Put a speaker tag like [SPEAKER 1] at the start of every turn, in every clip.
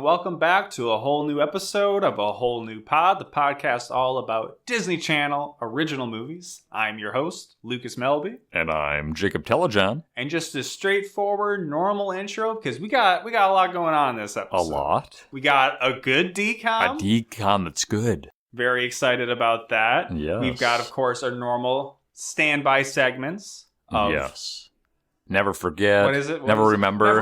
[SPEAKER 1] welcome back to a whole new episode of A Whole New Pod, the podcast all about Disney Channel original movies. I'm your host, Lucas Melby.
[SPEAKER 2] And I'm Jacob Telejohn.
[SPEAKER 1] And just a straightforward, normal intro, because we got a lot going on in this episode.
[SPEAKER 2] A lot?
[SPEAKER 1] We got a good DCOM.
[SPEAKER 2] A DCOM that's good.
[SPEAKER 1] Very excited about that.
[SPEAKER 2] Yes.
[SPEAKER 1] We've got, of course, our normal standby segments.
[SPEAKER 2] Yes. Never forget.
[SPEAKER 1] What is it?
[SPEAKER 2] Never remember.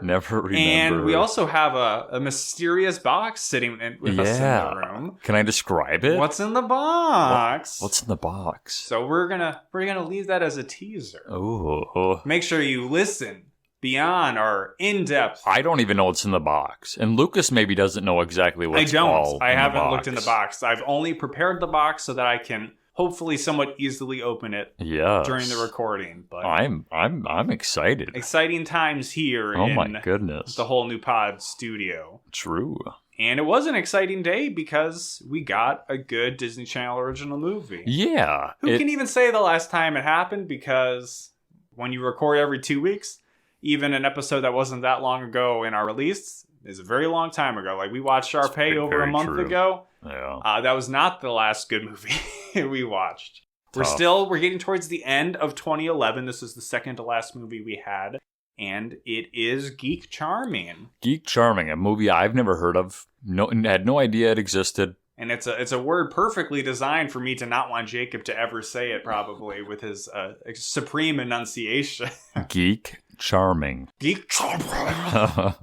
[SPEAKER 1] Never remember. And we also have a mysterious box sitting with us in the room.
[SPEAKER 2] Can I describe it?
[SPEAKER 1] What's in the box?
[SPEAKER 2] What's in the box?
[SPEAKER 1] So we're gonna leave that as a teaser.
[SPEAKER 2] Oh.
[SPEAKER 1] Make sure you listen beyond our in-depth.
[SPEAKER 2] I don't even know what's in the box. And Lucas maybe doesn't know exactly what's
[SPEAKER 1] I haven't looked in the box. I've only prepared the box so that I can hopefully somewhat easily open it during the recording. But
[SPEAKER 2] I'm excited.
[SPEAKER 1] Exciting times here
[SPEAKER 2] my goodness.
[SPEAKER 1] The Whole New Pod studio.
[SPEAKER 2] True.
[SPEAKER 1] And it was an exciting day because we got a good Disney Channel original movie.
[SPEAKER 2] Yeah.
[SPEAKER 1] Who can even say the last time it happened? Because when you record every 2 weeks, even an episode that wasn't that long ago in our release is a very long time ago. Like we watched Sharpay over a month ago.
[SPEAKER 2] Yeah.
[SPEAKER 1] That was not the last good movie we watched. We're getting towards the end of 2011. This is the second to last movie we had. And it is Geek Charming.
[SPEAKER 2] Geek Charming, a movie I've never heard of. Had no idea it existed.
[SPEAKER 1] And it's a word perfectly designed for me to not want Jacob to ever say it, probably, with his supreme enunciation.
[SPEAKER 2] Geek Charming.
[SPEAKER 1] Geek Charming.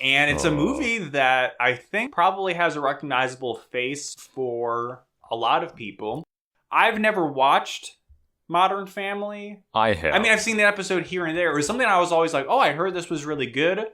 [SPEAKER 1] And it's a movie that I think probably has a recognizable face for a lot of people. I've never watched Modern Family.
[SPEAKER 2] I have.
[SPEAKER 1] I mean, I've seen the episode here and there. It was something I was always like, oh, I heard this was really good.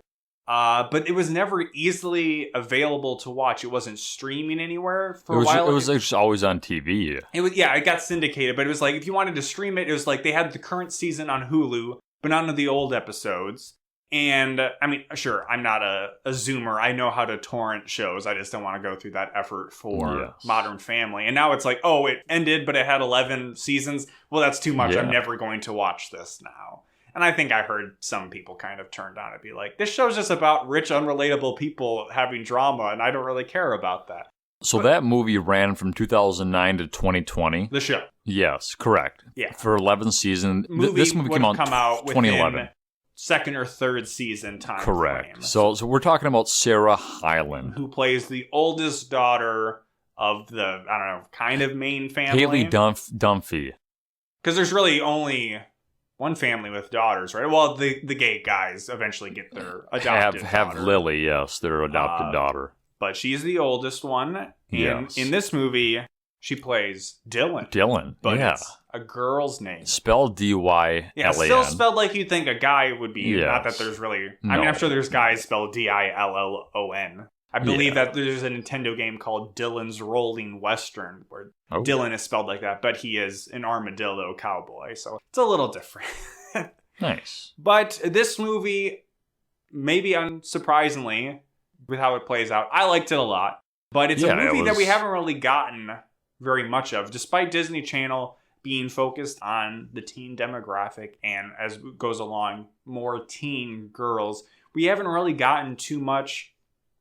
[SPEAKER 1] But it was never easily available to watch. It wasn't streaming anywhere for a while.
[SPEAKER 2] It was just always on TV.
[SPEAKER 1] It got syndicated. But it was like, if you wanted to stream it, it was like they had the current season on Hulu, but none of the old episodes. And, I mean, sure, I'm not a Zoomer. I know how to torrent shows. I just don't want to go through that effort for Modern Family. And now it's like, oh, it ended, but it had 11 seasons. Well, that's too much. Yeah. I'm never going to watch this now. And I think I heard some people kind of turned on it, be like, this show's just about rich, unrelatable people having drama, and I don't really care about that.
[SPEAKER 2] So that movie ran from 2009 to 2020?
[SPEAKER 1] The show.
[SPEAKER 2] Yes, correct.
[SPEAKER 1] Yeah.
[SPEAKER 2] For 11 seasons.
[SPEAKER 1] This movie came out
[SPEAKER 2] 2011.
[SPEAKER 1] Second or third season time.
[SPEAKER 2] Correct. Frame. So we're talking about Sarah Hyland,
[SPEAKER 1] who plays the oldest daughter of the, I don't know, kind of main family.
[SPEAKER 2] Haley Dunphy.
[SPEAKER 1] Because there's really only one family with daughters, right? Well, the gay guys eventually get their adopted daughter.
[SPEAKER 2] Have Lily, yes, their adopted daughter.
[SPEAKER 1] But she's the oldest one. And in this movie, she plays Dylan. But it's a girl's name.
[SPEAKER 2] Spelled D-Y-L-A-N.
[SPEAKER 1] Yeah, still spelled like you'd think a guy would be. Yes. Not that there's really... No. I mean, I'm sure there's guys spelled D-I-L-L-O-N. I believe that there's a Nintendo game called Dylan's Rolling Western, where Dylan is spelled like that, but he is an armadillo cowboy, so it's a little different.
[SPEAKER 2] Nice.
[SPEAKER 1] But this movie, maybe unsurprisingly, with how it plays out, I liked it a lot. But it's a movie that we haven't really gotten very much of, despite Disney Channel being focused on the teen demographic and, as it goes along, more teen girls. We haven't really gotten too much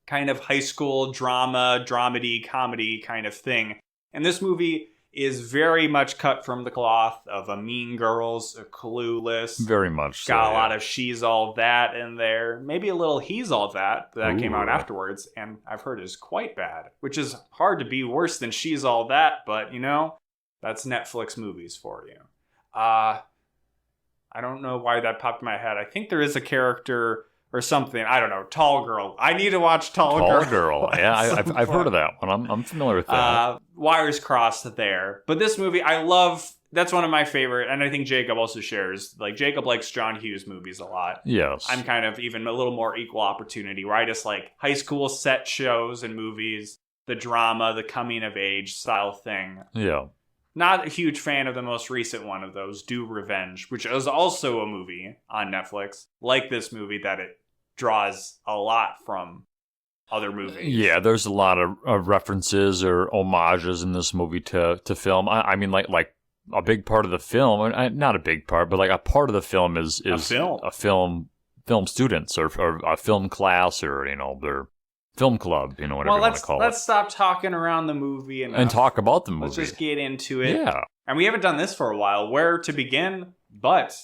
[SPEAKER 1] kind of high school drama, dramedy, comedy kind of thing. And this movie is very much cut from the cloth of a Mean Girls, a Clueless.
[SPEAKER 2] Very much
[SPEAKER 1] so. Got a lot of She's All That in there. Maybe a little He's All That came out afterwards, and I've heard is quite bad, which is hard to be worse than She's All That, but, you know, that's Netflix movies for you. I don't know why that popped in my head. I think there is a character or something. I don't know. Tall Girl. I need to watch Tall Girl.
[SPEAKER 2] Yeah, I've heard of that one. I'm familiar with that.
[SPEAKER 1] Wires crossed there. But this movie, I love. That's one of my favorite, and I think Jacob also shares. Like, Jacob likes John Hughes movies a lot.
[SPEAKER 2] Yes.
[SPEAKER 1] I'm kind of even a little more equal opportunity, where I just like high school set shows and movies, the drama, the coming of age style thing.
[SPEAKER 2] Yeah.
[SPEAKER 1] Not a huge fan of the most recent one of those, Do Revenge, which is also a movie on Netflix, like this movie, that it draws a lot from other movies.
[SPEAKER 2] Yeah, there's a lot of references or homages in this movie to film. I mean, like a big part of the film, not a big part, but like a part of the film is a film film students or a film class or, their film club, whatever you want to call it.
[SPEAKER 1] Let's stop talking around the movie
[SPEAKER 2] and talk about the movie.
[SPEAKER 1] Let's just get into it.
[SPEAKER 2] Yeah.
[SPEAKER 1] And we haven't done this for a while. Where to begin? But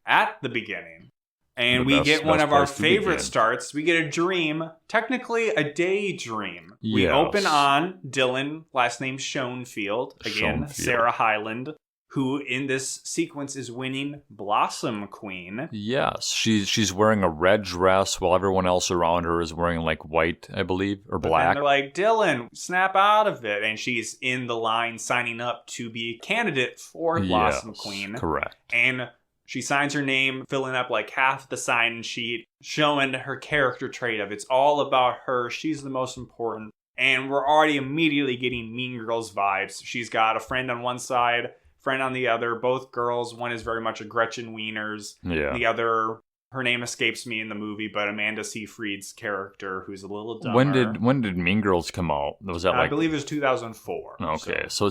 [SPEAKER 1] at the beginning. And we get one of our favorite starts. We get a dream, technically a daydream. Yes. We open on Dylan, last name Schoenfield. Again, Sarah Hyland, who in this sequence is winning Blossom Queen.
[SPEAKER 2] Yes, she's wearing a red dress while everyone else around her is wearing like white, I believe, or black.
[SPEAKER 1] And they're like, Dylan, snap out of it. And she's in the line signing up to be a candidate for Blossom Queen.
[SPEAKER 2] Correct.
[SPEAKER 1] And she signs her name, filling up like half the sign sheet, showing her character trait of it's all about her. She's the most important. And we're already immediately getting Mean Girls vibes. She's got a friend on one side, friend on the other, both girls. One is very much a Gretchen Wieners.
[SPEAKER 2] Yeah.
[SPEAKER 1] The other, her name escapes me in the movie, but Amanda Seyfried's character, who's a little dumber.
[SPEAKER 2] When did Mean Girls come out? Was that
[SPEAKER 1] I believe it was 2004.
[SPEAKER 2] Okay, so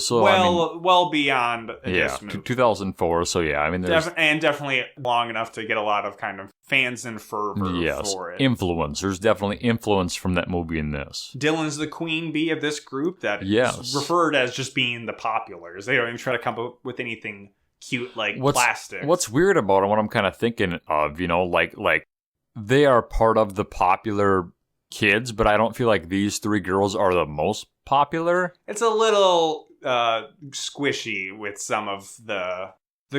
[SPEAKER 1] well beyond this movie.
[SPEAKER 2] 2004. So yeah, I mean,
[SPEAKER 1] and definitely long enough to get a lot of kind of fans and fervor for it.
[SPEAKER 2] Influence. There's definitely influence from that movie in this.
[SPEAKER 1] Dylan's the queen bee of this group that is referred as just being the populars. They don't even try to come up with anything cute like plastic.
[SPEAKER 2] What's weird about it, what I'm kind of thinking of, like they are part of the popular kids, but I don't feel like these three girls are the most popular.
[SPEAKER 1] It's a little squishy with some of the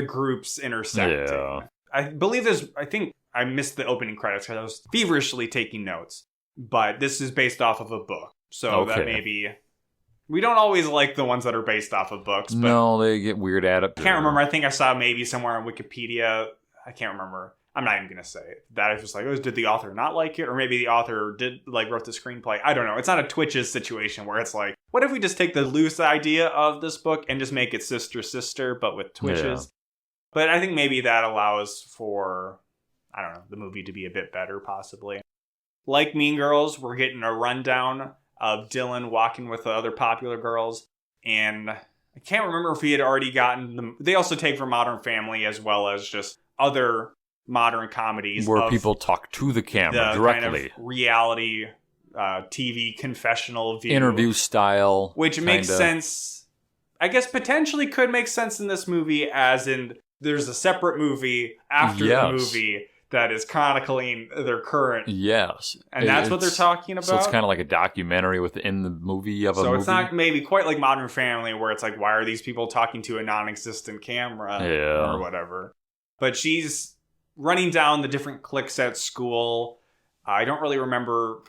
[SPEAKER 1] groups intersecting.
[SPEAKER 2] Yeah.
[SPEAKER 1] I believe I think I missed the opening credits because I was feverishly taking notes, but this is based off of a book, so that maybe. We don't always like the ones that are based off of books. But
[SPEAKER 2] no, they get weird adaptations.
[SPEAKER 1] I can't remember. I think I saw maybe somewhere on Wikipedia. I can't remember. I'm not even going to say it. That I was just like, did the author not like it? Or maybe the author wrote the screenplay. I don't know. It's not a Twitches situation where it's like, what if we just take the loose idea of this book and just make it sister, but with Twitches? Yeah. But I think maybe that allows for, I don't know, the movie to be a bit better, possibly. Like Mean Girls, we're getting a rundown of Dylan walking with the other popular girls, and I can't remember if he had already gotten them. They also take from Modern Family as well as just other modern comedies
[SPEAKER 2] where people talk to the camera directly.
[SPEAKER 1] Kind of reality TV confessional view.
[SPEAKER 2] Interview style.
[SPEAKER 1] Which makes sense. I guess potentially could make sense in this movie, as in there's a separate movie after the movie that is chronicling their current.
[SPEAKER 2] Yes.
[SPEAKER 1] And that's what they're talking about?
[SPEAKER 2] So it's kind of like a documentary within the movie of a movie?
[SPEAKER 1] So it's not maybe quite like Modern Family where it's like, why are these people talking to a non-existent camera or whatever? But she's running down the different cliques at school. I don't really remember.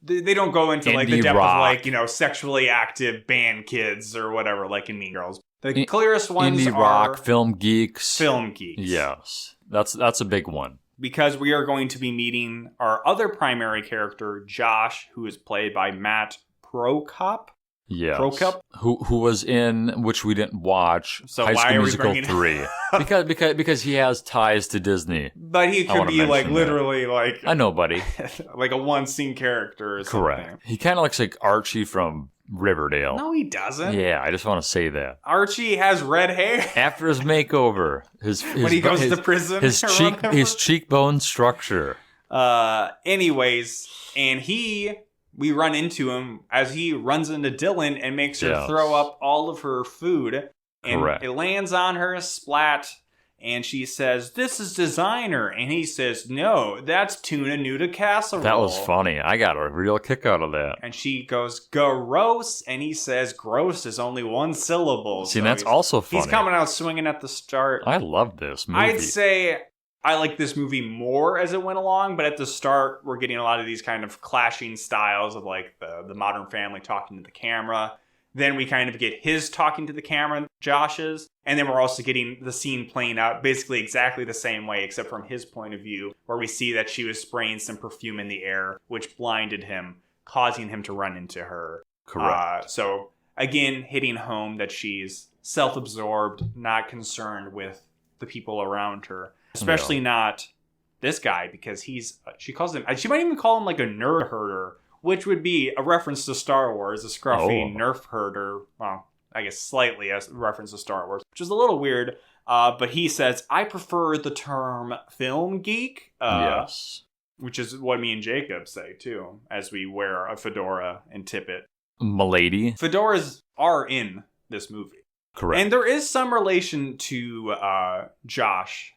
[SPEAKER 1] They don't go into like the depth of like, sexually active band kids or whatever, like in Mean Girls. The clearest ones
[SPEAKER 2] indie rock, film geeks.
[SPEAKER 1] Film geeks.
[SPEAKER 2] Yes. That's a big one.
[SPEAKER 1] Because we are going to be meeting our other primary character, Josh, who is played by Matt Prokop.
[SPEAKER 2] Yes.
[SPEAKER 1] Prokop?
[SPEAKER 2] Who was in, which we didn't watch,
[SPEAKER 1] so
[SPEAKER 2] High School
[SPEAKER 1] Musical
[SPEAKER 2] 3. because he has ties to Disney.
[SPEAKER 1] But he could be like literally like...
[SPEAKER 2] I know, buddy.
[SPEAKER 1] like a one-scene character or something.
[SPEAKER 2] Correct. He kind of looks like Archie from Riverdale.
[SPEAKER 1] No, he doesn't.
[SPEAKER 2] Yeah, I just want to say that.
[SPEAKER 1] Archie has red hair.
[SPEAKER 2] After his makeover,
[SPEAKER 1] when he goes to prison,
[SPEAKER 2] his cheekbone structure.
[SPEAKER 1] Anyways, and we run into him as he runs into Dylan and makes her throw up all of her food, and it lands on her, splat. And she says, "This is designer." And he says, "No, that's tuna nougat casserole."
[SPEAKER 2] That was funny. I got a real kick out of that.
[SPEAKER 1] And she goes, "Gross." And he says, "Gross is only one syllable."
[SPEAKER 2] See, so that's also funny.
[SPEAKER 1] He's coming out swinging at the start.
[SPEAKER 2] I love this movie.
[SPEAKER 1] I'd say I like this movie more as it went along. But at the start, we're getting a lot of these kind of clashing styles of like the Modern Family talking to the camera. Then we kind of get his talking to the camera, Josh's. And then we're also getting the scene playing out basically exactly the same way, except from his point of view, where we see that she was spraying some perfume in the air, which blinded him, causing him to run into her.
[SPEAKER 2] Correct.
[SPEAKER 1] So, again, hitting home that she's self-absorbed, not concerned with the people around her. Especially not this guy, because she might even call him like a nerd herder, which would be a reference to Star Wars, a scruffy nerf herder. Well, I guess slightly a reference to Star Wars, which is a little weird. But he says, I prefer the term film geek.
[SPEAKER 2] Yes.
[SPEAKER 1] Which is what me and Jacob say, too, as we wear a fedora and tippet.
[SPEAKER 2] Milady.
[SPEAKER 1] Fedoras are in this movie.
[SPEAKER 2] Correct.
[SPEAKER 1] And there is some relation to Josh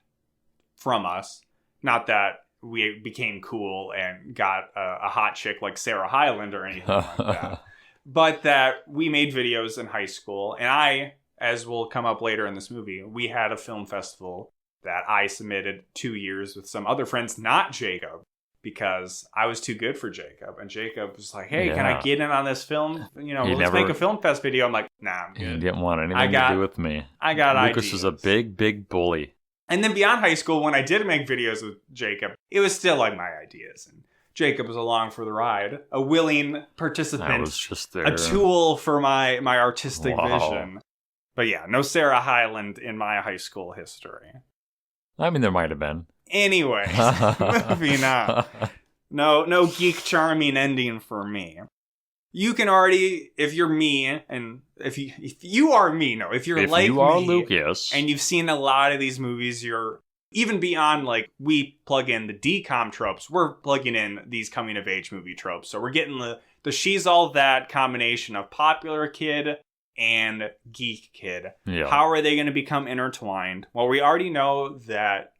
[SPEAKER 1] from us. Not that we became cool and got a hot chick like Sarah Hyland or anything like that. But that we made videos in high school. And I, as will come up later in this movie, we had a film festival that I submitted 2 years with some other friends, not Jacob, because I was too good for Jacob. And Jacob was like, hey, can I get in on this film? Let's make a film fest video. I'm like, nah, I'm good.
[SPEAKER 2] He didn't want anything to do with me.
[SPEAKER 1] I got
[SPEAKER 2] Lucas
[SPEAKER 1] ideas.
[SPEAKER 2] is a big, big bully.
[SPEAKER 1] And then beyond high school, when I did make videos with Jacob, it was still like my ideas. And Jacob was along for the ride, a willing participant,
[SPEAKER 2] I was just there.
[SPEAKER 1] a tool for my artistic vision. But yeah, no Sarah Hyland in my high school history.
[SPEAKER 2] I mean, there might have been.
[SPEAKER 1] Anyways, moving on. No Geek Charming ending for me. You can already, if you're me, and if you are me, if you're like
[SPEAKER 2] you are
[SPEAKER 1] me,
[SPEAKER 2] Lucas,
[SPEAKER 1] and you've seen a lot of these movies, you're even beyond like we plug in the DCOM tropes, we're plugging in these coming of age movie tropes. So we're getting the she's all that combination of popular kid and geek kid.
[SPEAKER 2] Yeah.
[SPEAKER 1] How are they going to become intertwined? Well, we already know that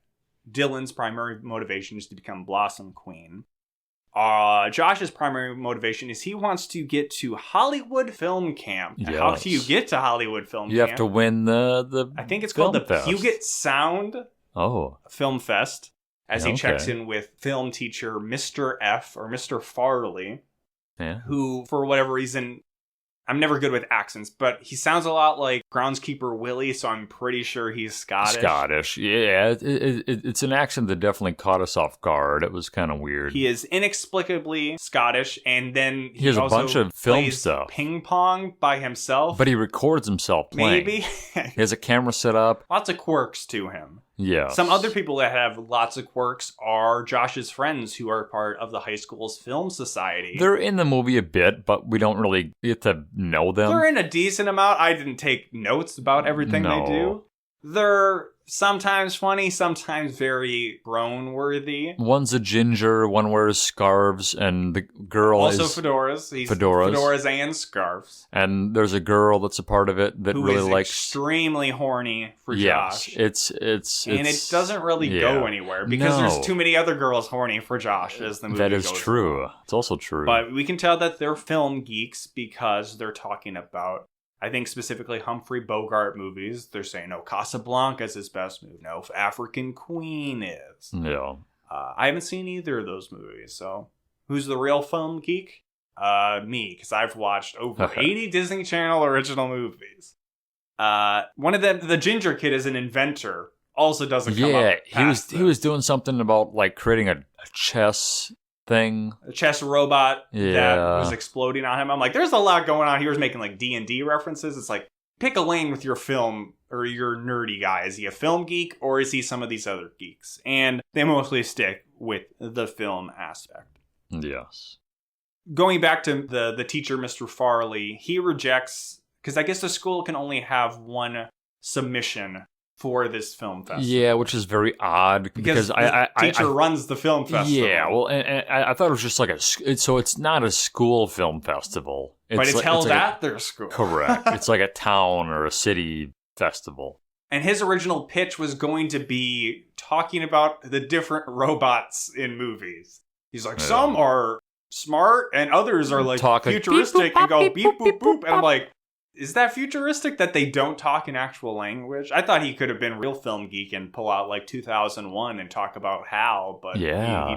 [SPEAKER 1] Dylan's primary motivation is to become Blossom Queen. Josh's primary motivation is he wants to get to Hollywood Film Camp.
[SPEAKER 2] Yes.
[SPEAKER 1] How do you get to Hollywood Film Camp?
[SPEAKER 2] You have to win the
[SPEAKER 1] I think it's called the
[SPEAKER 2] Fest.
[SPEAKER 1] Puget Sound Film Fest, as he checks in with film teacher Mr. F or Mr. Farley, who, for whatever reason, I'm never good with accents, but he sounds a lot like Groundskeeper Willie, so I'm pretty sure he's Scottish.
[SPEAKER 2] Yeah. It's an accent that definitely caught us off guard. It was kind of weird.
[SPEAKER 1] He is inexplicably Scottish, and then
[SPEAKER 2] he has a
[SPEAKER 1] also
[SPEAKER 2] bunch of film
[SPEAKER 1] plays
[SPEAKER 2] stuff.
[SPEAKER 1] Ping pong by himself.
[SPEAKER 2] But he records himself playing.
[SPEAKER 1] Maybe.
[SPEAKER 2] He has a camera set up.
[SPEAKER 1] Lots of quirks to him.
[SPEAKER 2] Yeah.
[SPEAKER 1] Some other people that have lots of quirks are Josh's friends who are part of the high school's film society.
[SPEAKER 2] They're in the movie a bit, but we don't really get to know them.
[SPEAKER 1] They're in a decent amount. I didn't take notes about everything they do. They're sometimes funny, sometimes very groan-worthy.
[SPEAKER 2] One's a ginger, one wears scarves, and the girl
[SPEAKER 1] also
[SPEAKER 2] is...
[SPEAKER 1] fedoras.
[SPEAKER 2] Fedoras
[SPEAKER 1] And scarves.
[SPEAKER 2] And there's a girl that's a part of it that
[SPEAKER 1] who
[SPEAKER 2] really
[SPEAKER 1] is
[SPEAKER 2] likes...
[SPEAKER 1] extremely horny for Josh.
[SPEAKER 2] It's
[SPEAKER 1] and it doesn't really go anywhere because there's too many other girls horny for Josh as the movie
[SPEAKER 2] That is
[SPEAKER 1] goes
[SPEAKER 2] true.
[SPEAKER 1] on.
[SPEAKER 2] It's also true.
[SPEAKER 1] But we can tell that they're film geeks because they're talking about, I think specifically Humphrey Bogart movies. They're saying, no, Casablanca is his best movie. No, African Queen is.
[SPEAKER 2] Yeah.
[SPEAKER 1] I haven't seen either of those movies. So who's the real film geek? Me, because I've watched over 80 Disney Channel original movies. One of them, the ginger kid, is an inventor. Also doesn't come up.
[SPEAKER 2] Yeah, he was doing something about like creating a chess thing.
[SPEAKER 1] A chess robot that was exploding on him. I'm like, there's a lot going on. He was making like D&D references. It's like, pick a lane with your film or your nerdy guy. Is he a film geek or is he some of these other geeks? And they mostly stick with the film aspect.
[SPEAKER 2] Yes.
[SPEAKER 1] Going back to the teacher, Mr. Farley, he rejects, because I guess the school can only have one submission for this film festival.
[SPEAKER 2] Yeah, which is very odd because
[SPEAKER 1] the teacher runs the film festival.
[SPEAKER 2] Yeah, well, and I thought it was just like so it's not a school film festival.
[SPEAKER 1] But it's held at their school.
[SPEAKER 2] Correct. It's like a town or a city festival.
[SPEAKER 1] And his original pitch was going to be talking about the different robots in movies. He's like, some are smart and others are like futuristic and go beep boop boop. And I'm like, is that futuristic that they don't talk in actual language? I thought he could have been real film geek and pull out like 2001 and talk about HAL, but he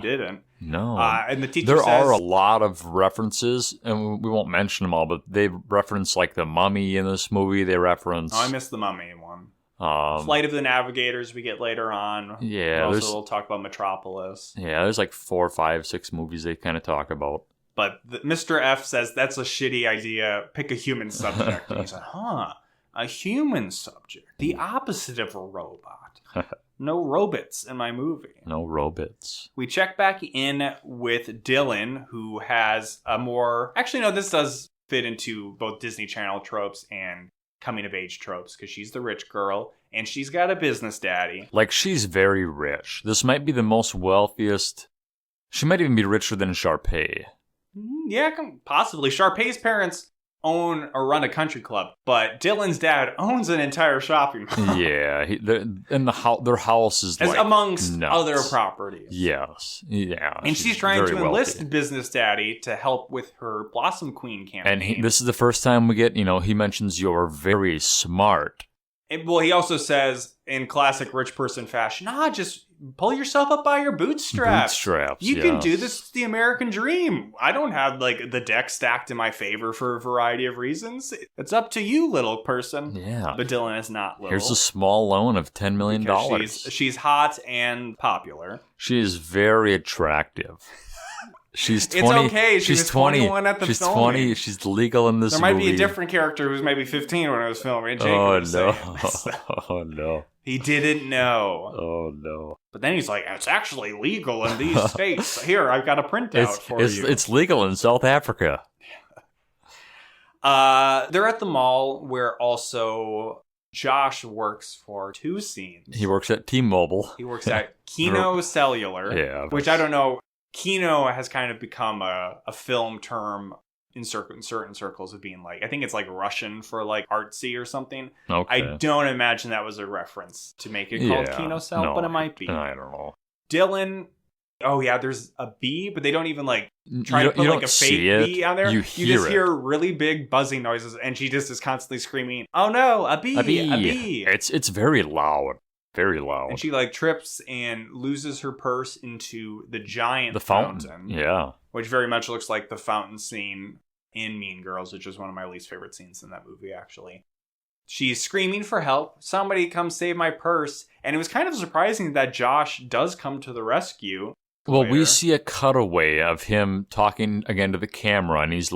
[SPEAKER 1] didn't.
[SPEAKER 2] No.
[SPEAKER 1] And the teacher says...
[SPEAKER 2] There are a lot of references, and we won't mention them all, but they reference like the Mummy in this movie. They reference...
[SPEAKER 1] Oh, I missed the Mummy one. Flight of the Navigators we get later on.
[SPEAKER 2] Yeah.
[SPEAKER 1] Also, we'll talk about Metropolis.
[SPEAKER 2] Yeah, there's like 4, 5, 6 movies they kind of talk about.
[SPEAKER 1] But Mr. F says, that's a shitty idea. Pick a human subject. And he's like, a human subject. The opposite of a robot. No robots in my movie.
[SPEAKER 2] No robots.
[SPEAKER 1] We check back in with Dylan, who has a more... Actually, no, this does fit into both Disney Channel tropes and coming-of-age tropes, because she's the rich girl, and she's got a business daddy.
[SPEAKER 2] Like, she's very rich. This might be the most wealthiest... She might even be richer than Sharpay.
[SPEAKER 1] Yeah, possibly. Sharpay's parents own or run a country club, but Dylan's dad owns an entire shopping mall.
[SPEAKER 2] Yeah, their house is like
[SPEAKER 1] amongst
[SPEAKER 2] nuts.
[SPEAKER 1] Other properties.
[SPEAKER 2] Yes, yeah.
[SPEAKER 1] And she's trying to enlist
[SPEAKER 2] wealthy.
[SPEAKER 1] business daddy to help with her Blossom Queen campaign.
[SPEAKER 2] And this is the first time we get, he mentions you're very smart.
[SPEAKER 1] Well, he also says, in classic rich person fashion, just pull yourself up by your bootstraps. You can do this. It's the American dream. I don't have, the deck stacked in my favor for a variety of reasons. It's up to you, little person.
[SPEAKER 2] Yeah.
[SPEAKER 1] But Dylan is not little.
[SPEAKER 2] Here's a small loan of $10 million.
[SPEAKER 1] She's hot and popular.
[SPEAKER 2] She is very attractive. She's 20.
[SPEAKER 1] It's okay.
[SPEAKER 2] She's 21
[SPEAKER 1] at the
[SPEAKER 2] She's
[SPEAKER 1] filming.
[SPEAKER 2] 20. She's legal in this movie.
[SPEAKER 1] There might be a different character who's maybe 15 when I was filming.
[SPEAKER 2] Oh, no. Oh, no.
[SPEAKER 1] He didn't know.
[SPEAKER 2] Oh, no.
[SPEAKER 1] But then he's like, it's actually legal in these states. Here, I've got a printout for you.
[SPEAKER 2] It's legal in South Africa.
[SPEAKER 1] They're at the mall where also Josh works for 2 scenes.
[SPEAKER 2] He works at T-Mobile.
[SPEAKER 1] He works at Kino Cellular, which I don't know. Kino has kind of become a film term in certain circles of being I think it's Russian for artsy or something.
[SPEAKER 2] Okay.
[SPEAKER 1] I don't imagine that was a reference to make it called Kino Cell, but it might be.
[SPEAKER 2] I don't know.
[SPEAKER 1] Dylan, there's a bee, but they don't even try to put a fake bee on there.
[SPEAKER 2] You
[SPEAKER 1] just hear really big buzzing noises, and she just is constantly screaming, "Oh no, a bee, a bee!"
[SPEAKER 2] It's very loud. Very loud.
[SPEAKER 1] And she trips and loses her purse into the giant
[SPEAKER 2] fountain. Yeah.
[SPEAKER 1] Which very much looks like the fountain scene in Mean Girls, which is one of my least favorite scenes in that movie, actually. She's screaming for help. Somebody come save my purse. And it was kind of surprising that Josh does come to the rescue.
[SPEAKER 2] Well, we see a cutaway of him talking again to the camera, and he's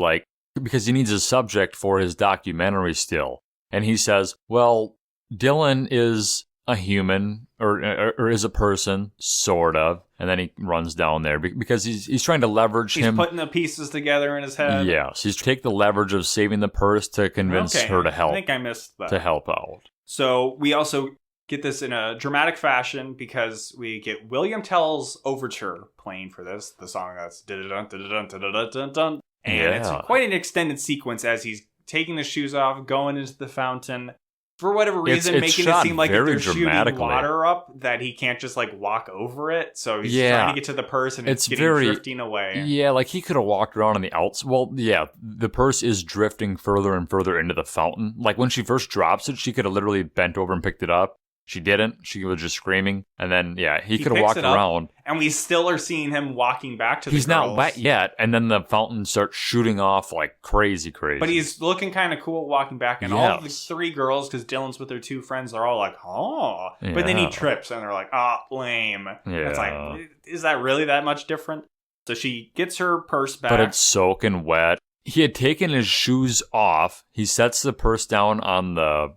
[SPEAKER 2] because he needs a subject for his documentary still. And he says, well, Dylan is a human or is a person, sort of, and then he runs down there because he's trying to leverage him.
[SPEAKER 1] He's putting the pieces together in his head.
[SPEAKER 2] Yes, he's take the leverage of saving the purse to convince her to help.
[SPEAKER 1] I think I missed that.
[SPEAKER 2] To help out.
[SPEAKER 1] So we also get this in a dramatic fashion because we get William Tell's overture playing for this, the song that's dun dun dun dun dun dun dun, and it's quite an extended sequence as he's taking the shoes off, going into the fountain. For whatever reason, making it seem like if they're shooting water up, that he can't just walk over it. So he's trying to get to the purse and it's drifting away.
[SPEAKER 2] Yeah, he could have walked around on the outs. Well, yeah, the purse is drifting further and further into the fountain. When she first drops it, she could have literally bent over and picked it up. She didn't. She was just screaming. And then, he could have walked around.
[SPEAKER 1] And we still are seeing him walking back to the girls.
[SPEAKER 2] He's not wet yet. And then the fountain starts shooting off like crazy. But
[SPEAKER 1] he's looking kind of cool walking back. And all the 3 girls, because Dylan's with their 2 friends, they're all like, oh. Yeah. But then he trips and they're like, lame. Yeah. It's is that really that much different? So she gets her purse back.
[SPEAKER 2] But it's soaking wet. He had taken his shoes off. He sets the purse down on the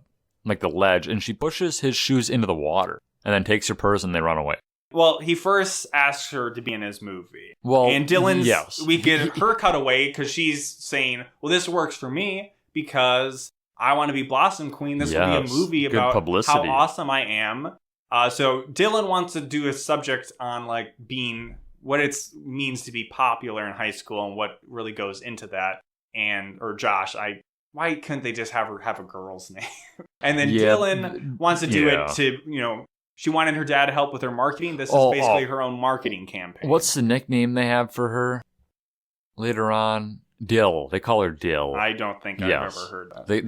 [SPEAKER 2] ledge, and she pushes his shoes into the water and then takes her purse and they run away.
[SPEAKER 1] Well, he first asks her to be in his movie.
[SPEAKER 2] Well,
[SPEAKER 1] and Dylan's, we get her cutaway because she's saying, well, this works for me because I want to be Blossom Queen. This will be a movie about how awesome I am. So Dylan wants to do a subject on being what it means to be popular in high school and what really goes into that. Or Josh, why couldn't they just have her have a girl's name? And then Dylan wants to do it to, she wanted her dad to help with her marketing. This is basically her own marketing campaign.
[SPEAKER 2] What's the nickname they have for her later on? Dill. They call her Dill.
[SPEAKER 1] I don't think I've ever heard that.
[SPEAKER 2] They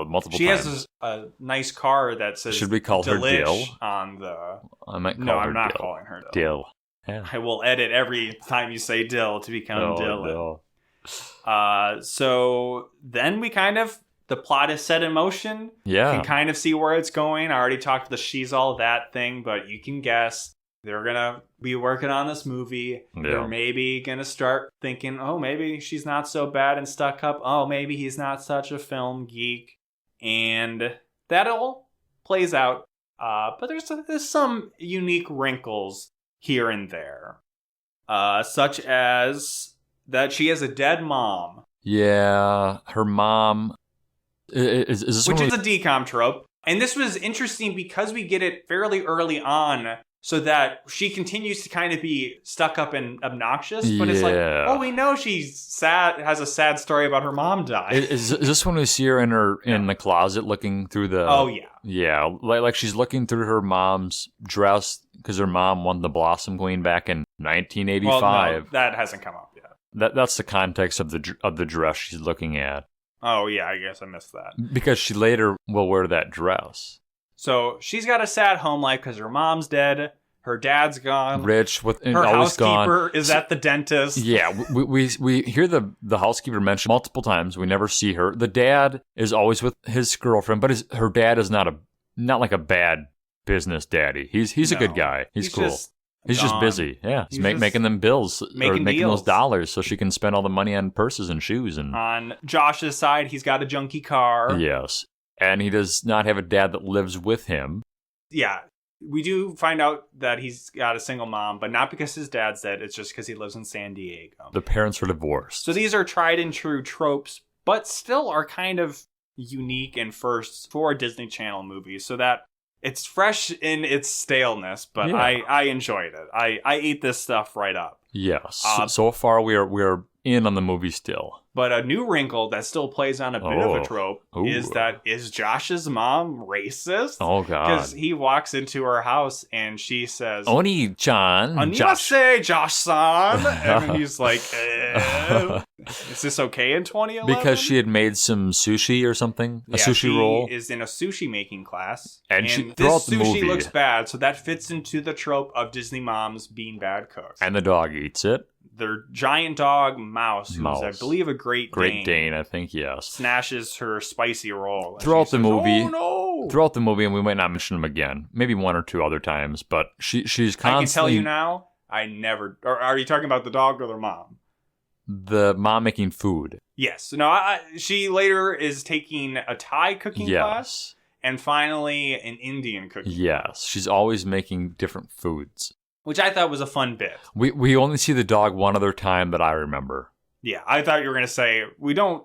[SPEAKER 2] multiple times.
[SPEAKER 1] She has a nice car that says
[SPEAKER 2] Should we call her Dill?
[SPEAKER 1] On the...
[SPEAKER 2] I might call her
[SPEAKER 1] I'm not
[SPEAKER 2] Dill.
[SPEAKER 1] calling her Dill.
[SPEAKER 2] Dill. Yeah.
[SPEAKER 1] I will edit every time you say Dill to become Dylan.
[SPEAKER 2] Dill.
[SPEAKER 1] So then we the plot is set in motion.
[SPEAKER 2] Yeah.
[SPEAKER 1] You can kind of see where it's going. I already talked the she's all that thing, but you can guess they're going to be working on this movie. Yeah. They're maybe going to start thinking, oh, maybe she's not so bad and stuck up. Oh, maybe he's not such a film geek. And that all plays out. But there's some unique wrinkles here and there. Such as that she has a dead mom.
[SPEAKER 2] Yeah, her mom Is this
[SPEAKER 1] which is a DCOM trope. And this was interesting because we get it fairly early on, so that she continues to kind of be stuck up and obnoxious. But it's like, oh, we know she's sad, has a sad story about her mom dying.
[SPEAKER 2] Is this when we see her in the closet looking through the...
[SPEAKER 1] Oh, yeah.
[SPEAKER 2] Yeah, like she's looking through her mom's dress because her mom won the Blossom Queen back in 1985.
[SPEAKER 1] Well, no, that hasn't come up yet.
[SPEAKER 2] That's the context of the dress she's looking at.
[SPEAKER 1] Oh, yeah, I guess I missed that.
[SPEAKER 2] Because she later will wear that dress.
[SPEAKER 1] So she's got a sad home life because her mom's dead, her dad's gone,
[SPEAKER 2] rich with
[SPEAKER 1] her
[SPEAKER 2] always
[SPEAKER 1] housekeeper
[SPEAKER 2] gone.
[SPEAKER 1] is at the dentist.
[SPEAKER 2] Yeah, we hear the housekeeper mentioned multiple times. We never see her. The dad is always with his girlfriend, but her dad is not like a bad business daddy. He's a good guy. He's cool. He's just busy. Yeah, he's making them bills or making those dollars so she can spend all the money on purses and shoes. And
[SPEAKER 1] on Josh's side, he's got a junky car.
[SPEAKER 2] Yes. And he does not have a dad that lives with him.
[SPEAKER 1] Yeah. We do find out that he's got a single mom, but not because his dad's dead. It's just because he lives in San Diego.
[SPEAKER 2] The parents are divorced.
[SPEAKER 1] So these are tried and true tropes, but still are kind of unique and firsts for Disney Channel movies, so that it's fresh in its staleness, but yeah. I enjoyed it. I ate this stuff right up.
[SPEAKER 2] Yes. So far we are in on the movie still.
[SPEAKER 1] But a new wrinkle that still plays on a bit of a trope is Josh's mom racist?
[SPEAKER 2] Oh, God.
[SPEAKER 1] Because he walks into her house and she says,
[SPEAKER 2] Oni-chan.
[SPEAKER 1] Annyeonghaseyo, Josh-san. And he's like, is this okay in 2011?
[SPEAKER 2] Because she had made some sushi or something? A sushi roll?
[SPEAKER 1] She is in a sushi making class.
[SPEAKER 2] And
[SPEAKER 1] this
[SPEAKER 2] sushi
[SPEAKER 1] movie looks bad, so that fits into the trope of Disney moms being bad cooks.
[SPEAKER 2] And the dog eats it.
[SPEAKER 1] Their giant dog, Mouse, who's, I believe, a Great
[SPEAKER 2] Dane, I think, yes.
[SPEAKER 1] Snatches her spicy roll.
[SPEAKER 2] Throughout the movie,
[SPEAKER 1] oh, no!
[SPEAKER 2] Throughout the movie, and we might not mention him again, maybe one or two other times, but she's constantly...
[SPEAKER 1] I can tell you now, or are you talking about the dog or their mom?
[SPEAKER 2] The mom making food.
[SPEAKER 1] Yes. No, she later is taking a Thai cooking class, and finally an Indian cooking class.
[SPEAKER 2] Yes, she's always making different foods.
[SPEAKER 1] Which I thought was a fun bit.
[SPEAKER 2] We only see the dog one other time that I remember.
[SPEAKER 1] Yeah, I thought you were going to say,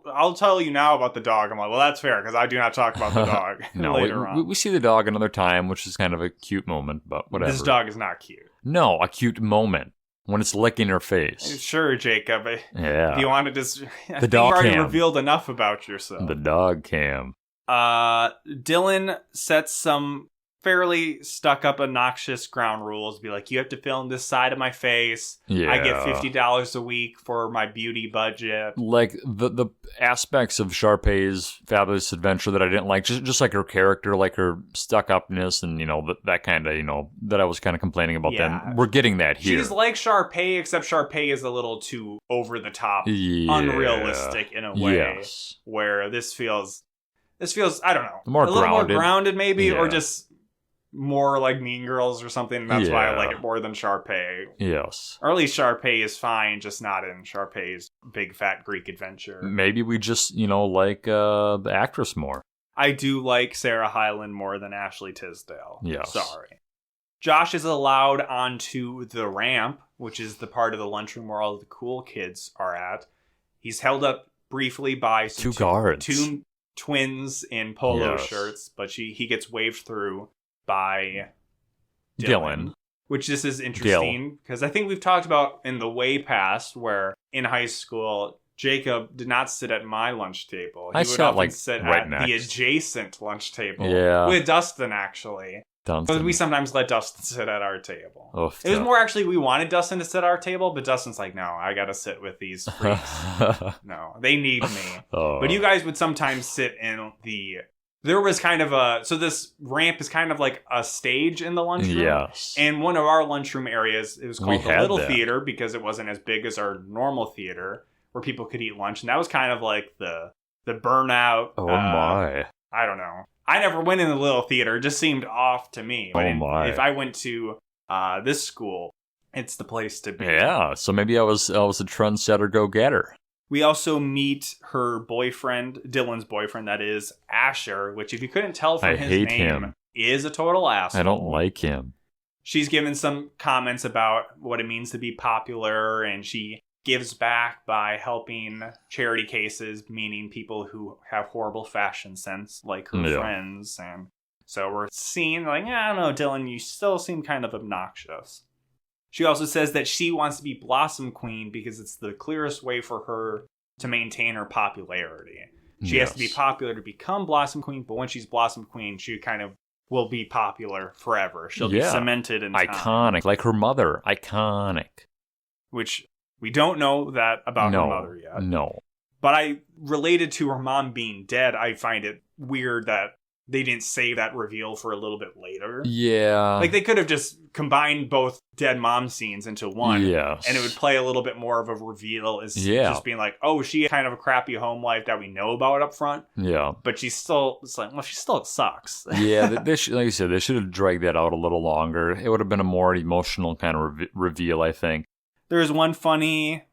[SPEAKER 1] I'll tell you now about the dog. I'm like, well, that's fair, because I do not talk about the dog later on.
[SPEAKER 2] We see the dog another time, which is kind of a cute moment, but whatever.
[SPEAKER 1] This dog is not cute.
[SPEAKER 2] No, a cute moment. When it's licking her face.
[SPEAKER 1] Sure, Jacob.
[SPEAKER 2] Yeah.
[SPEAKER 1] If you want to just...
[SPEAKER 2] The dog
[SPEAKER 1] you've already
[SPEAKER 2] cam.
[SPEAKER 1] revealed enough about yourself.
[SPEAKER 2] The dog cam.
[SPEAKER 1] Dylan sets some fairly stuck-up, obnoxious ground rules. Be like, you have to film this side of my face.
[SPEAKER 2] Yeah.
[SPEAKER 1] I get $50 a week for my beauty budget.
[SPEAKER 2] Like, the aspects of Sharpay's Fabulous Adventure that I didn't like, just like her character, like her stuck-upness and, that kind of, that I was kind of complaining about then. We're getting that here.
[SPEAKER 1] She's like Sharpay, except Sharpay is a little too over-the-top, unrealistic in a way, where this feels, I don't know,
[SPEAKER 2] a little more
[SPEAKER 1] grounded maybe, or just more like Mean Girls or something. That's why I like it more than Sharpay.
[SPEAKER 2] Yes.
[SPEAKER 1] Or at least Sharpay is fine, just not in Sharpay's Big Fat Greek Adventure.
[SPEAKER 2] Maybe we just, like the actress more.
[SPEAKER 1] I do like Sarah Hyland more than Ashley Tisdale.
[SPEAKER 2] Yes.
[SPEAKER 1] Sorry. Josh is allowed onto the ramp, which is the part of the lunchroom where all of the cool kids are at. He's held up briefly by
[SPEAKER 2] two guards.
[SPEAKER 1] Two twins in polo shirts, but he gets waved through by Dylan. Which this is interesting because I think we've talked about in the way past where in high school Jacob did not sit at my lunch table. He would often sit
[SPEAKER 2] right
[SPEAKER 1] at
[SPEAKER 2] next.
[SPEAKER 1] the adjacent lunch table with Dustin actually. But we sometimes let Dustin sit at our table. It was more actually we wanted Dustin to sit at our table, but Dustin's like, no, I gotta sit with these freaks. No, they need me. But you guys would sometimes sit in there was kind of so this ramp is kind of like a stage in the lunchroom.
[SPEAKER 2] Yes.
[SPEAKER 1] And one of our lunchroom areas, it was called the Little Theater because it wasn't as big as our normal theater where people could eat lunch. And that was kind of like the burnout.
[SPEAKER 2] Oh my.
[SPEAKER 1] I don't know. I never went in the Little Theater. It just seemed off to me.
[SPEAKER 2] Oh my.
[SPEAKER 1] If I went to this school, it's the place to be.
[SPEAKER 2] Yeah. So maybe I was a trendsetter go-getter.
[SPEAKER 1] We also meet her boyfriend, Dylan's boyfriend, that is Asher, which if you couldn't tell from his name, is a total asshole.
[SPEAKER 2] I don't like him.
[SPEAKER 1] She's given some comments about what it means to be popular, and she gives back by helping charity cases, meaning people who have horrible fashion sense, like her friends. And so we're seeing, like, I don't know, Dylan, you still seem kind of obnoxious. She also says that she wants to be Blossom Queen because it's the clearest way for her to maintain her popularity. She has to be popular to become Blossom Queen, but when she's Blossom Queen, she kind of will be popular forever. She'll be cemented in time.
[SPEAKER 2] Iconic, like her mother. Iconic.
[SPEAKER 1] Which we don't know that about her mother yet.
[SPEAKER 2] No.
[SPEAKER 1] But I related to her mom being dead. I find it weird that they didn't save that reveal for a little bit later.
[SPEAKER 2] Yeah.
[SPEAKER 1] Like, they could have just combined both dead mom scenes into one.
[SPEAKER 2] Yes.
[SPEAKER 1] And it would play a little bit more of a reveal as just being like, oh, she had kind of a crappy home life that we know about up front.
[SPEAKER 2] Yeah.
[SPEAKER 1] But she's still, it's like, well, she still sucks.
[SPEAKER 2] Yeah, like you said, they should have dragged that out a little longer. It would have been a more emotional kind of reveal, I think.
[SPEAKER 1] There's one funny,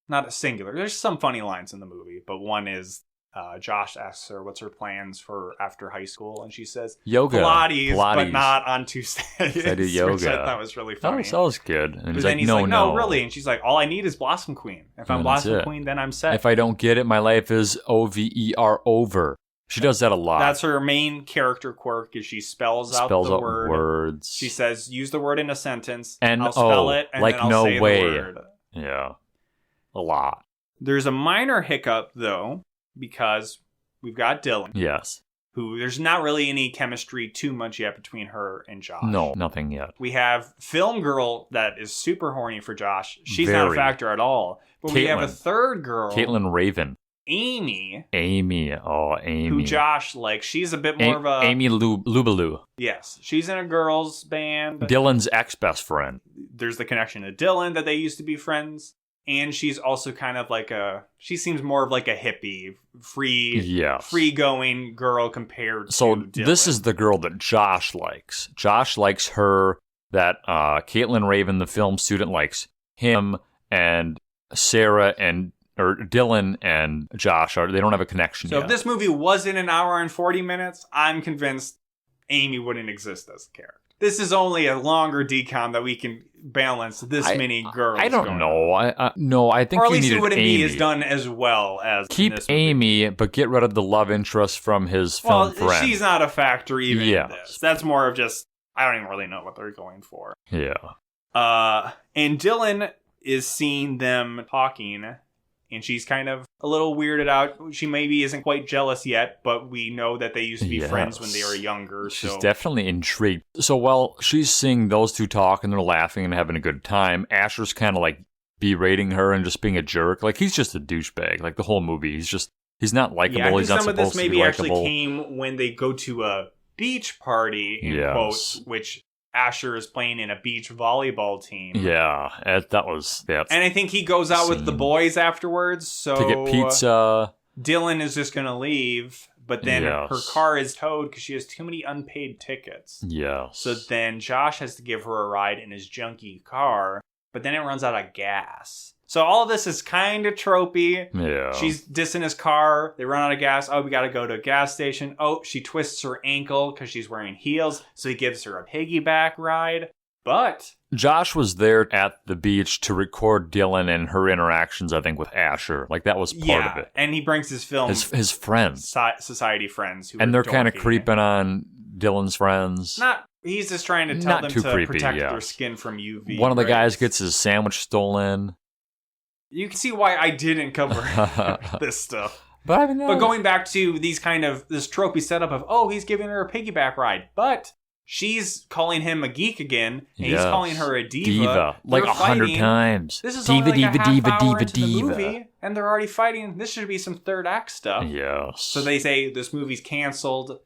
[SPEAKER 1] not a singular, there's some funny lines in the movie, but one is, Josh asks her what's her plans for after high school, and she says
[SPEAKER 2] yoga,
[SPEAKER 1] Pilates. But not on Tuesdays.
[SPEAKER 2] I do yoga.
[SPEAKER 1] That was really funny.
[SPEAKER 2] That was good. And
[SPEAKER 1] but then he's like, no, really. And she's like, all I need is Blossom Queen. If I'm Blossom Queen, then I'm set.
[SPEAKER 2] If I don't get it, my life is OVER, over. She does that a lot.
[SPEAKER 1] That's her main character quirk, is she spells out the word.
[SPEAKER 2] Words.
[SPEAKER 1] She says, use the word in a sentence,
[SPEAKER 2] and
[SPEAKER 1] I'll spell it, and
[SPEAKER 2] like
[SPEAKER 1] then I'll
[SPEAKER 2] no
[SPEAKER 1] say
[SPEAKER 2] way.
[SPEAKER 1] the word.
[SPEAKER 2] Yeah. A lot.
[SPEAKER 1] There's a minor hiccup, though, because we've got Dylan.
[SPEAKER 2] Yes.
[SPEAKER 1] Who, there's not really any chemistry too much yet between her and Josh.
[SPEAKER 2] No, nothing yet.
[SPEAKER 1] We have Film Girl that is super horny for Josh. She's not a factor at all. But we have a third girl.
[SPEAKER 2] Caitlin Raven.
[SPEAKER 1] Amy.
[SPEAKER 2] Oh, Amy.
[SPEAKER 1] Who Josh likes. She's a bit more of a...
[SPEAKER 2] Amy Lubaloo.
[SPEAKER 1] Yes. She's in a girls' band.
[SPEAKER 2] Dylan's ex-best friend.
[SPEAKER 1] There's the connection to Dylan that they used to be friends. And she's also kind of like she seems more of like a hippie, free-going girl compared to Dylan.
[SPEAKER 2] This is the girl that Josh likes. Josh likes her, that Caitlin Raven, the film student, likes him, and Sarah or Dylan and Josh, they don't have a connection yet.
[SPEAKER 1] So if this movie wasn't an hour and 40 minutes, I'm convinced Amy wouldn't exist as a character. This is only a longer DCOM that we can balance this many girls.
[SPEAKER 2] I don't know. No, I think
[SPEAKER 1] or at least
[SPEAKER 2] it
[SPEAKER 1] wouldn't
[SPEAKER 2] Amy.
[SPEAKER 1] Be as done as well as
[SPEAKER 2] keep Amy, but get rid of the love interest from his film friend.
[SPEAKER 1] Well, she's not a factor even in this. That's more of just, I don't even really know what they're going for.
[SPEAKER 2] Yeah.
[SPEAKER 1] And Dylan is seeing them talking, and she's kind of a little weirded out. She maybe isn't quite jealous yet, but we know that they used to be friends when they were younger.
[SPEAKER 2] She's definitely intrigued. So while she's seeing those two talk and they're laughing and having a good time, Asher's kind of like berating her and just being a jerk. Like, he's just a douchebag. Like, the whole movie, he's not likable.
[SPEAKER 1] Yeah,
[SPEAKER 2] he's not
[SPEAKER 1] some of
[SPEAKER 2] supposed
[SPEAKER 1] this
[SPEAKER 2] to be
[SPEAKER 1] maybe
[SPEAKER 2] likable.
[SPEAKER 1] actually came when they go to a beach party, in quotes, which Asher is playing in a beach volleyball team.
[SPEAKER 2] Yeah, that.
[SPEAKER 1] And I think he goes out with the boys afterwards, so
[SPEAKER 2] to get pizza.
[SPEAKER 1] Dylan is just going to leave, but then her car is towed because she has too many unpaid tickets.
[SPEAKER 2] Yeah.
[SPEAKER 1] So then Josh has to give her a ride in his junky car, but then it runs out of gas. So all of this is kind of tropey.
[SPEAKER 2] Yeah.
[SPEAKER 1] She's dissing his car. They run out of gas. Oh, we got to go to a gas station. Oh, she twists her ankle because she's wearing heels. So he gives her a piggyback ride. But
[SPEAKER 2] Josh was there at the beach to record Dylan and her interactions, I think, with Asher. Like, that was part of it.
[SPEAKER 1] And he brings his film.
[SPEAKER 2] His friends.
[SPEAKER 1] Society friends.
[SPEAKER 2] And they're kind of creeping on Dylan's friends.
[SPEAKER 1] He's just trying to tell them to protect their skin from UV.
[SPEAKER 2] One of the guys gets his sandwich stolen.
[SPEAKER 1] You can see why I didn't cover this stuff.
[SPEAKER 2] But
[SPEAKER 1] going back to this tropey setup of, he's giving her a piggyback ride, but she's calling him a geek again, and he's calling her a diva.
[SPEAKER 2] Like 100 times.
[SPEAKER 1] This is only like a half hour into the movie, and they're already fighting. This should be some third act stuff.
[SPEAKER 2] Yes.
[SPEAKER 1] So they say, this movie's canceled.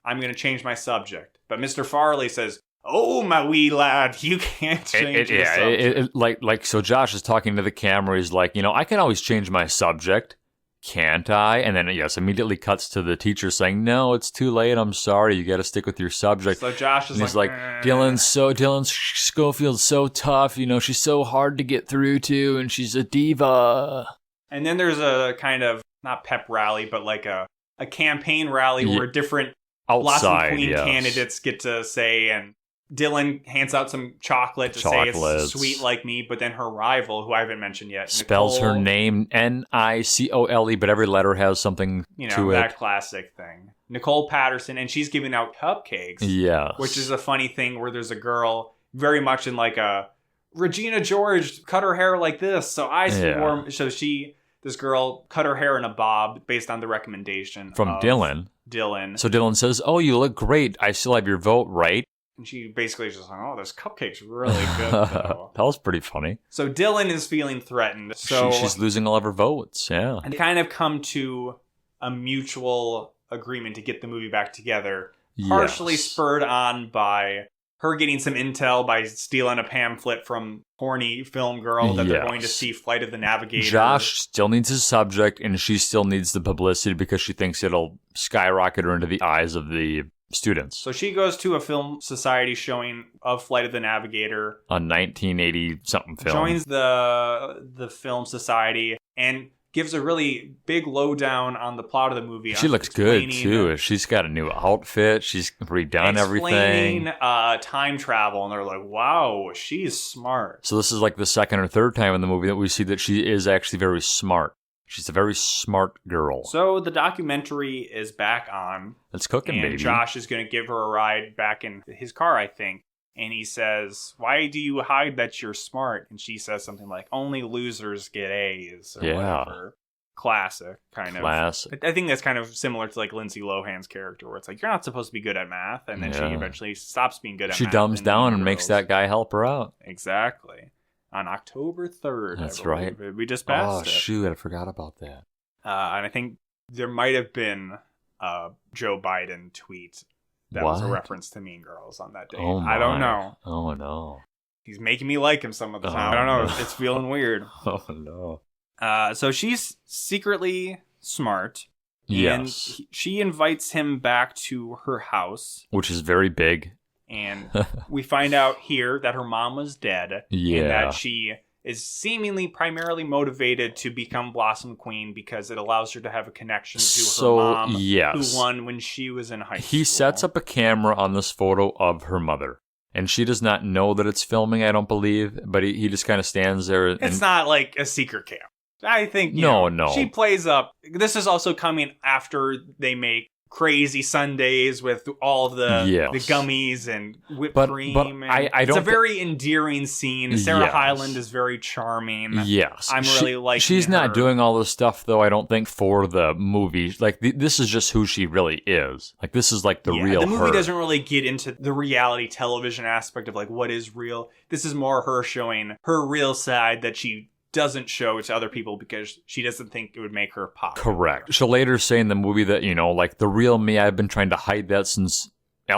[SPEAKER 1] I'm going to change my subject. But Mr. Farley says, oh, my wee lad, you can't change your subject.
[SPEAKER 2] So Josh is talking to the camera. He's like, I can always change my subject. Can't I? And then, immediately cuts to the teacher saying, no, it's too late. I'm sorry. You got to stick with your subject.
[SPEAKER 1] So Josh is
[SPEAKER 2] like, Dylan Schofield's so tough. She's so hard to get through to, and she's a diva.
[SPEAKER 1] And then there's a kind of, not pep rally, but like a campaign rally where different Blossom Queen candidates get to say, and Dylan hands out some chocolate to say it's sweet like me, but then her rival, who I haven't mentioned yet,
[SPEAKER 2] spells
[SPEAKER 1] Nicole,
[SPEAKER 2] her name Nicole, but every letter has something to it.
[SPEAKER 1] That classic thing. Nicole Patterson, and she's giving out cupcakes.
[SPEAKER 2] Yes.
[SPEAKER 1] Which is a funny thing where there's a girl very much in like a Regina George cut her hair like this, so this girl cut her hair in a bob based on the recommendation
[SPEAKER 2] from Dylan. So Dylan says, "Oh, you look great. I still have your vote, right?"
[SPEAKER 1] And she basically is just like, "Oh, this cupcake's really good, though."
[SPEAKER 2] That was pretty funny.
[SPEAKER 1] So Dylan is feeling threatened. So
[SPEAKER 2] she's losing all of her votes, yeah.
[SPEAKER 1] And they kind of come to a mutual agreement to get the movie back together, partially spurred on by her getting some intel by stealing a pamphlet from horny film girl that they're going to see Flight of the Navigator.
[SPEAKER 2] Josh still needs his subject, and she still needs the publicity because she thinks it'll skyrocket her into the eyes of the students.
[SPEAKER 1] So she goes to a film society showing of Flight of the Navigator.
[SPEAKER 2] A 1980-something film.
[SPEAKER 1] Joins the film society and gives a really big lowdown on the plot of the movie.
[SPEAKER 2] She looks good, too. She's got a new outfit. She's redone everything.
[SPEAKER 1] Explaining time travel, and they're like, wow, she's smart.
[SPEAKER 2] So this is like the second or third time in the movie that we see that she is actually very smart. She's a very smart girl.
[SPEAKER 1] So the documentary is back on.
[SPEAKER 2] It's cooking, baby.
[SPEAKER 1] And Josh is going to give her a ride back in his car, I think. And he says, "Why do you hide that you're smart?" And she says something like, "Only losers get A's," or whatever. Classic, kind of. I think that's kind of similar to like Lindsay Lohan's character, where it's like, you're not supposed to be good at math, and then she eventually stops being good at math.
[SPEAKER 2] She dumbs down and makes that guy help her out.
[SPEAKER 1] Exactly. On October 3rd.
[SPEAKER 2] That's right.
[SPEAKER 1] We just passed it.
[SPEAKER 2] Oh, shoot, I forgot about that.
[SPEAKER 1] And I think there might have been a Joe Biden tweet that was a reference to Mean Girls on that day.
[SPEAKER 2] Oh,
[SPEAKER 1] I don't know.
[SPEAKER 2] Oh, no.
[SPEAKER 1] He's making me like him some of the time. I don't know. It's feeling weird.
[SPEAKER 2] Oh, no.
[SPEAKER 1] So she's secretly smart.
[SPEAKER 2] Yes.
[SPEAKER 1] And she invites him back to her house.
[SPEAKER 2] Which is very big.
[SPEAKER 1] And we find out here that her mom was dead.
[SPEAKER 2] Yeah.
[SPEAKER 1] And that she is seemingly primarily motivated to become Blossom Queen because it allows her to have a connection to her mom who won when she was in high school.
[SPEAKER 2] He sets up a camera on this photo of her mother. And she does not know that it's filming, I don't believe. But he just kind of stands there.
[SPEAKER 1] It's not like a secret cam. I think,
[SPEAKER 2] no.
[SPEAKER 1] She plays up. This is also coming after they make Crazy Sundays with all the gummies and whipped cream.
[SPEAKER 2] But
[SPEAKER 1] it's a very endearing scene. Sarah Hyland is very charming.
[SPEAKER 2] Yes.
[SPEAKER 1] I'm really liking
[SPEAKER 2] She's
[SPEAKER 1] her.
[SPEAKER 2] not doing all this stuff, though, I don't think, for the movie. Like, this is just who she really is. Like, this is like the real her.
[SPEAKER 1] The movie doesn't really get into the reality television aspect of, like, what is real. This is more her showing her real side that she doesn't show to other people because she doesn't think it would make her popular.
[SPEAKER 2] Correct. She'll later say in the movie that, like the real me, I've been trying to hide that since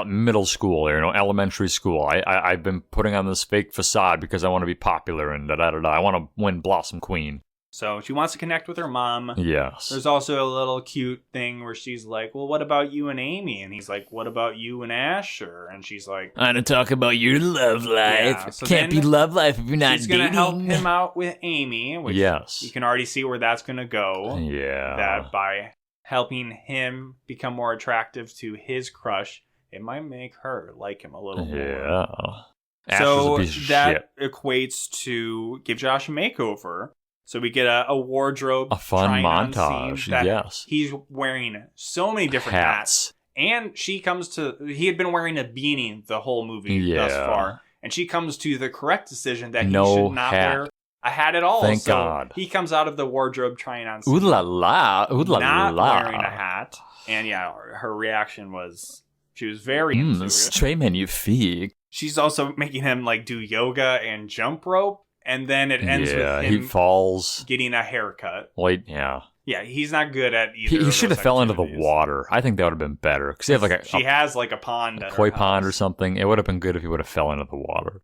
[SPEAKER 2] middle school or, elementary school. I've been putting on this fake facade because I want to be popular and da-da-da-da. I want to win Blossom Queen.
[SPEAKER 1] So she wants to connect with her mom.
[SPEAKER 2] Yes.
[SPEAKER 1] There's also a little cute thing where she's like, well, what about you and Amy? And he's like, what about you and Asher? And she's like,
[SPEAKER 2] I want to talk about your love life.
[SPEAKER 1] Yeah, so
[SPEAKER 2] can't be love life if you're not dating.
[SPEAKER 1] She's going to help him out with Amy, which you can already see where that's going to go.
[SPEAKER 2] Yeah.
[SPEAKER 1] That by helping him become more attractive to his crush, it might make her like him a little more.
[SPEAKER 2] Yeah.
[SPEAKER 1] So that equates to give Josh a makeover. So we get a wardrobe,
[SPEAKER 2] a fun montage. Yes,
[SPEAKER 1] he's wearing so many different hats, and he had been wearing a beanie the whole movie thus far, and she comes to the correct decision that he should not wear a hat at all.
[SPEAKER 2] Thank God.
[SPEAKER 1] He comes out of the wardrobe trying on
[SPEAKER 2] ooh la la,
[SPEAKER 1] not wearing a hat, and her reaction was she was very into it.
[SPEAKER 2] Très magnifique.
[SPEAKER 1] She's also making him like do yoga and jump rope. And then it ends with him
[SPEAKER 2] he falls,
[SPEAKER 1] getting a haircut.
[SPEAKER 2] Wait, yeah.
[SPEAKER 1] Yeah, he's not good at either.
[SPEAKER 2] He should have fell into the water. I think that would have been better. Because
[SPEAKER 1] she has like a pond,
[SPEAKER 2] a koi pond or something. It would have been good if he would have fell into the water.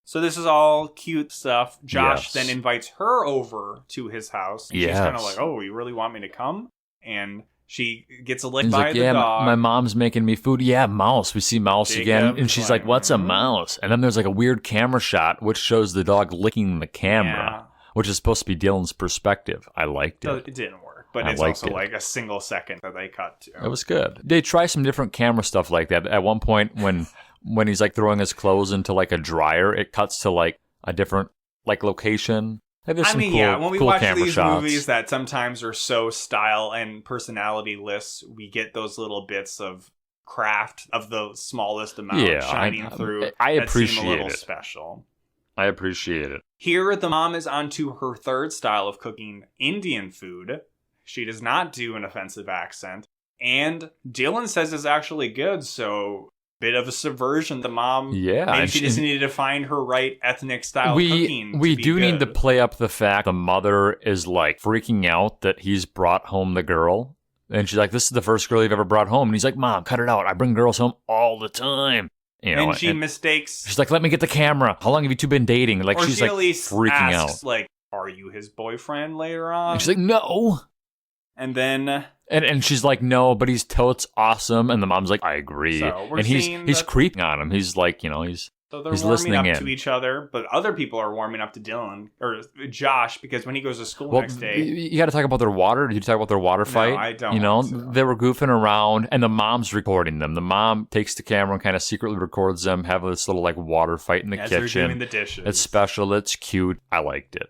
[SPEAKER 1] So this is all cute stuff. Josh then invites her over to his house. She's kind of like, oh, you really want me to come? And she gets a lick by the dog.
[SPEAKER 2] My mom's making me food. Yeah, mouse. We see mouse again. And she's like, what's a mouse? And then there's like a weird camera shot, which shows the dog licking the camera, which is supposed to be Dylan's perspective. I liked it.
[SPEAKER 1] So it didn't work, but it's also like a single second that they cut to.
[SPEAKER 2] It was good. They try some different camera stuff like that. At one point, when when he's like throwing his clothes into like a dryer, it cuts to like a different like location. Like, there's some cool,
[SPEAKER 1] when we
[SPEAKER 2] cool
[SPEAKER 1] watch
[SPEAKER 2] camera
[SPEAKER 1] these
[SPEAKER 2] shots.
[SPEAKER 1] movies that sometimes are so style and personality-less, we get those little bits of craft of the smallest amount shining through.
[SPEAKER 2] I
[SPEAKER 1] that
[SPEAKER 2] appreciate
[SPEAKER 1] seem a little
[SPEAKER 2] it.
[SPEAKER 1] special.
[SPEAKER 2] I appreciate it.
[SPEAKER 1] Here, the mom is onto her third style of cooking, Indian food. She does not do an offensive accent. And Dylan says it's actually good, so bit of a subversion. The mom, maybe she just needed to find her right ethnic style of cooking.
[SPEAKER 2] We do need to play up the fact the mother is like freaking out that he's brought home the girl. And she's like, this is the first girl you've ever brought home. And he's like, Mom, cut it out. I bring girls home all the time. You know,
[SPEAKER 1] and she mistakes.
[SPEAKER 2] She's like, let me get the camera. How long have you two been dating? Like, she's like freaking out.
[SPEAKER 1] Like, are you his boyfriend later on?
[SPEAKER 2] And she's like, no.
[SPEAKER 1] And then...
[SPEAKER 2] And she's like, no, but he's totes awesome. And the mom's like, I agree.
[SPEAKER 1] So
[SPEAKER 2] and he's creeping on him. He's like, you know, he's
[SPEAKER 1] warming up to each other, but other people are warming up to Dylan or Josh because when he goes to school next day.
[SPEAKER 2] You got to talk about their water. Did you talk about their water fight?
[SPEAKER 1] No, I don't.
[SPEAKER 2] You know, they were goofing around and the mom's recording them. The mom takes the camera and kind of secretly records them having this little like water fight in the kitchen.
[SPEAKER 1] They're doing the dishes.
[SPEAKER 2] It's special. It's cute. I liked it.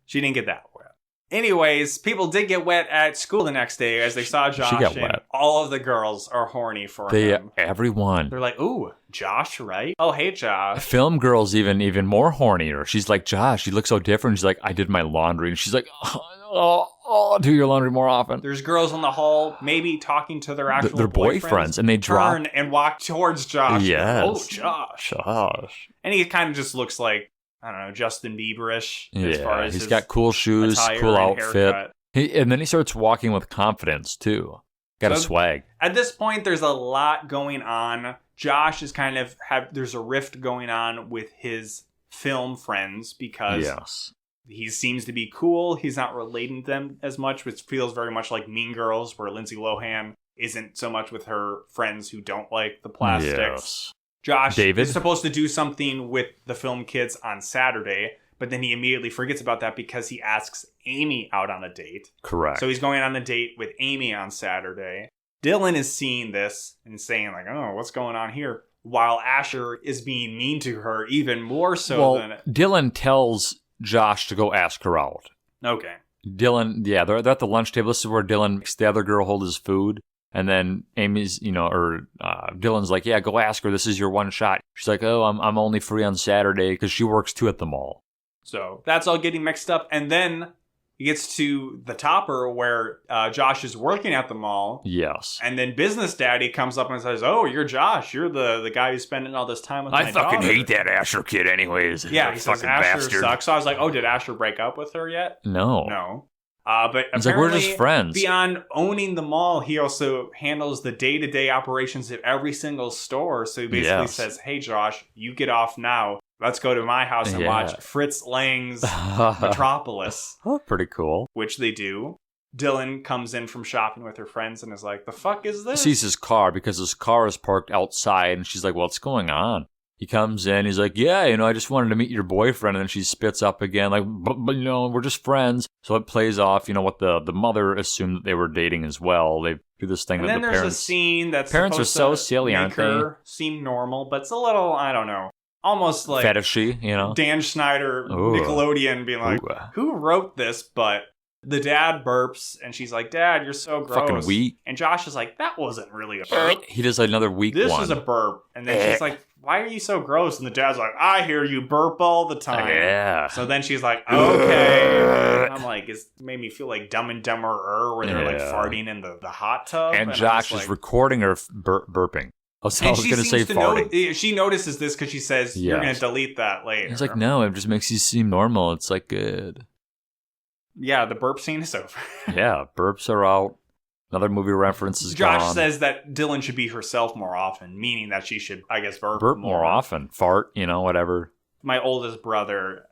[SPEAKER 1] She didn't get that wet. Anyways, people did get wet at school the next day as they saw Josh.
[SPEAKER 2] She got
[SPEAKER 1] and
[SPEAKER 2] wet.
[SPEAKER 1] All of the girls are horny for him.
[SPEAKER 2] Everyone.
[SPEAKER 1] They're like, ooh, Josh, right? Oh, hey, Josh.
[SPEAKER 2] Film girl's even more hornier. She's like, Josh, you look so different. She's like, I did my laundry. And she's like, do your laundry more often.
[SPEAKER 1] There's girls in the hall maybe talking to their actual
[SPEAKER 2] their boyfriends. And they
[SPEAKER 1] turn and walk towards Josh.
[SPEAKER 2] Yes.
[SPEAKER 1] Oh, Josh. And he kind of just looks like, I don't know, Justin Bieber-ish. As far as
[SPEAKER 2] he's got cool shoes, cool outfit. And then he starts walking with confidence, too. Got a swag.
[SPEAKER 1] At this point, there's a lot going on. Josh is kind of, there's a rift going on with his film friends because he seems to be cool. He's not relating to them as much, which feels very much like Mean Girls, where Lindsay Lohan isn't so much with her friends who don't like the plastics.
[SPEAKER 2] Yes.
[SPEAKER 1] Josh is supposed to do something with the film kids on Saturday, but then he immediately forgets about that because he asks Amy out on a date.
[SPEAKER 2] Correct.
[SPEAKER 1] So he's going on a date with Amy on Saturday. Dylan is seeing this and saying like, oh, what's going on here? While Asher is being mean to her even more so than...
[SPEAKER 2] Dylan tells Josh to go ask her out.
[SPEAKER 1] Okay.
[SPEAKER 2] Dylan, they're at the lunch table. This is where Dylan makes the other girl hold his food. And then Amy's, Dylan's like, yeah, go ask her. This is your one shot. She's like, oh, I'm only free on Saturday because she works too at the mall.
[SPEAKER 1] So that's all getting mixed up. And then he gets to the topper where Josh is working at the mall.
[SPEAKER 2] Yes.
[SPEAKER 1] And then Business Daddy comes up and says, oh, you're Josh. You're the guy who's spending all this time with my daughter.
[SPEAKER 2] I fucking hate that Asher kid anyways.
[SPEAKER 1] Yeah, he says Asher sucks. So I was like, oh, did Asher break up with her yet?
[SPEAKER 2] No.
[SPEAKER 1] But
[SPEAKER 2] he's like, we're just friends.
[SPEAKER 1] Beyond owning the mall, he also handles the day-to-day operations of every single store. So he basically says, hey, Josh, you get off now. Let's go to my house and watch Fritz Lang's Metropolis.
[SPEAKER 2] Oh, pretty cool.
[SPEAKER 1] Which they do. Dylan comes in from shopping with her friends and is like, the fuck is this?
[SPEAKER 2] Sees his car because his car is parked outside. And she's like, what's going on? He comes in, he's like, yeah, I just wanted to meet your boyfriend. And then she spits up again, like, but we're just friends. So it plays off, what the mother assumed that they were dating as well. They do this thing
[SPEAKER 1] and
[SPEAKER 2] that
[SPEAKER 1] then
[SPEAKER 2] the
[SPEAKER 1] there's
[SPEAKER 2] parents...
[SPEAKER 1] a scene that's
[SPEAKER 2] parents are so silly, aren't they?
[SPEAKER 1] Seem normal, but it's a little, I don't know, almost like...
[SPEAKER 2] fetishy, Dan
[SPEAKER 1] Schneider, Nickelodeon, being like, who wrote this? But the dad burps, and she's like, Dad, you're so gross.
[SPEAKER 2] Fucking weak.
[SPEAKER 1] And Josh is like, that wasn't really a burp.
[SPEAKER 2] He does another weak
[SPEAKER 1] one. This
[SPEAKER 2] is
[SPEAKER 1] a burp. And then she's like, why are you so gross? And the dad's like, I hear you burp all the time.
[SPEAKER 2] Yeah.
[SPEAKER 1] So then she's like, okay. And I'm like, it made me feel like Dumb and Dumber where they're like farting in the hot tub.
[SPEAKER 2] And Josh is recording her burping. I was going to say farting.
[SPEAKER 1] She notices this because she says, you're going to delete that later.
[SPEAKER 2] He's like, no, it just makes you seem normal. It's like good.
[SPEAKER 1] Yeah, the burp scene is over.
[SPEAKER 2] Yeah, burps are out. Another movie reference is
[SPEAKER 1] Josh
[SPEAKER 2] gone.
[SPEAKER 1] says that Dylan should be herself more often, meaning that she should, I guess, burp
[SPEAKER 2] more often. Fart, whatever.
[SPEAKER 1] My oldest brother,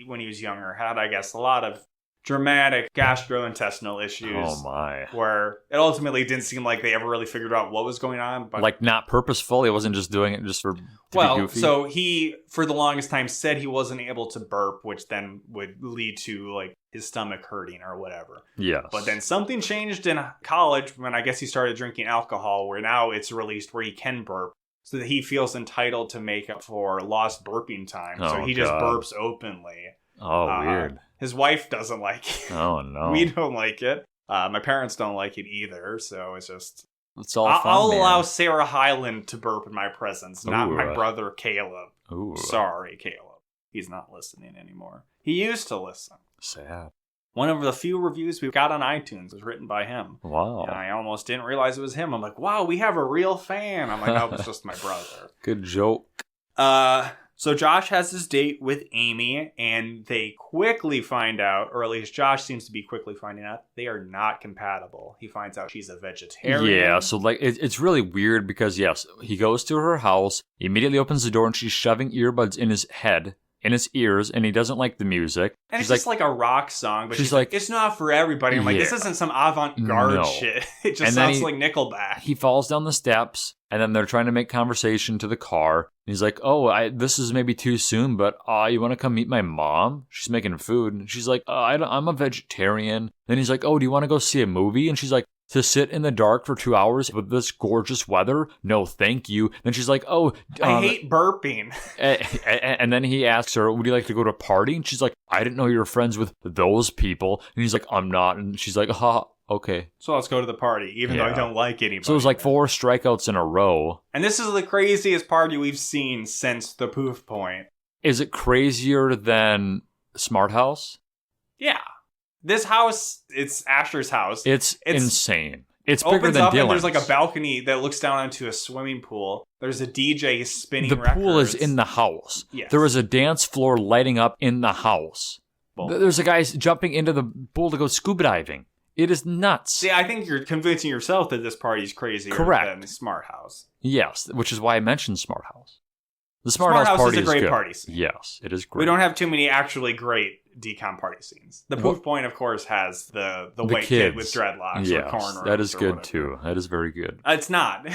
[SPEAKER 1] when he was younger, had, I guess, a lot of dramatic gastrointestinal issues.
[SPEAKER 2] Oh, my.
[SPEAKER 1] Where it ultimately didn't seem like they ever really figured out what was going on. But
[SPEAKER 2] like, not purposeful? He wasn't just doing it just to be goofy?
[SPEAKER 1] So he, for the longest time, said he wasn't able to burp, which then would lead to, like, his stomach hurting or whatever.
[SPEAKER 2] Yes.
[SPEAKER 1] But then something changed in college when I guess he started drinking alcohol, where now it's released where he can burp. so that he feels entitled to make up for lost burping time. So he just burps openly.
[SPEAKER 2] Oh, weird.
[SPEAKER 1] His wife doesn't like it.
[SPEAKER 2] Oh, no.
[SPEAKER 1] We don't like it. My parents don't like it either, so it's just...
[SPEAKER 2] It's all fun,
[SPEAKER 1] I'll
[SPEAKER 2] man.
[SPEAKER 1] allow Sarah Hyland to burp in my presence, not my brother Caleb.
[SPEAKER 2] Ooh.
[SPEAKER 1] Sorry, Caleb. He's not listening anymore. He used to listen.
[SPEAKER 2] Sad.
[SPEAKER 1] One of the few reviews we've got on iTunes was written by him.
[SPEAKER 2] Wow.
[SPEAKER 1] And I almost didn't realize it was him. I'm like, wow, we have a real fan. I'm like, no, it's just my brother.
[SPEAKER 2] Good joke.
[SPEAKER 1] So Josh has this date with Amy, and they quickly find out, or at least Josh seems to be quickly finding out, they are not compatible. He finds out she's a vegetarian.
[SPEAKER 2] Yeah, so like it's really weird because, yes, he goes to her house, he immediately opens the door, and she's shoving earbuds in his head, in his ears, and he doesn't like the music.
[SPEAKER 1] And it's just like a rock song, but she's like, it's not for everybody. I'm like, this isn't some avant-garde shit. It just sounds like Nickelback.
[SPEAKER 2] He falls down the steps, and then they're trying to make conversation to the car. And he's like, this is maybe too soon, but you want to come meet my mom? She's making food. And she's like, I'm a vegetarian. Then he's like, do you want to go see a movie? And she's like, to sit in the dark for 2 hours with this gorgeous weather? No, thank you. Then she's like, I
[SPEAKER 1] hate burping.
[SPEAKER 2] And then he asks her, would you like to go to a party? And she's like, I didn't know you were friends with those people. And he's like, I'm not. And she's like, okay.
[SPEAKER 1] So let's go to the party, even though I don't like anybody.
[SPEAKER 2] So it was like 4 strikeouts in a row.
[SPEAKER 1] And this is the craziest party we've seen since the poof point.
[SPEAKER 2] Is it crazier than Smart House?
[SPEAKER 1] Yeah. This house, it's Asher's house.
[SPEAKER 2] It's insane. It's bigger than Dylan's.
[SPEAKER 1] And there's like a balcony that looks down into a swimming pool. There's a DJ spinning
[SPEAKER 2] records. The pool is in the house.
[SPEAKER 1] Yes.
[SPEAKER 2] There is a dance floor lighting up in the house. There's a guy jumping into the pool to go scuba diving. It is nuts.
[SPEAKER 1] See, I think you're convincing yourself that this party's crazier than Smart House.
[SPEAKER 2] Yes, which is why I mentioned Smart House. The Smart House party
[SPEAKER 1] is a great
[SPEAKER 2] good.
[SPEAKER 1] Party scene.
[SPEAKER 2] Yes, it is great.
[SPEAKER 1] We don't have too many actually great DCOM party scenes. The poof point, of course, has the white kid with dreadlocks or cornrows.
[SPEAKER 2] That is good too. That is very good.
[SPEAKER 1] It's not.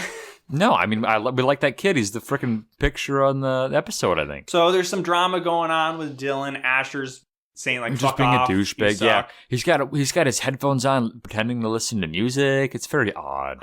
[SPEAKER 2] No, I mean, we like that kid. He's the freaking picture on the episode, I think.
[SPEAKER 1] So there's some drama going on with Dylan. Asher's saying like,
[SPEAKER 2] just being a douchebag. Yeah, he's got his headphones on, pretending to listen to music. It's very odd.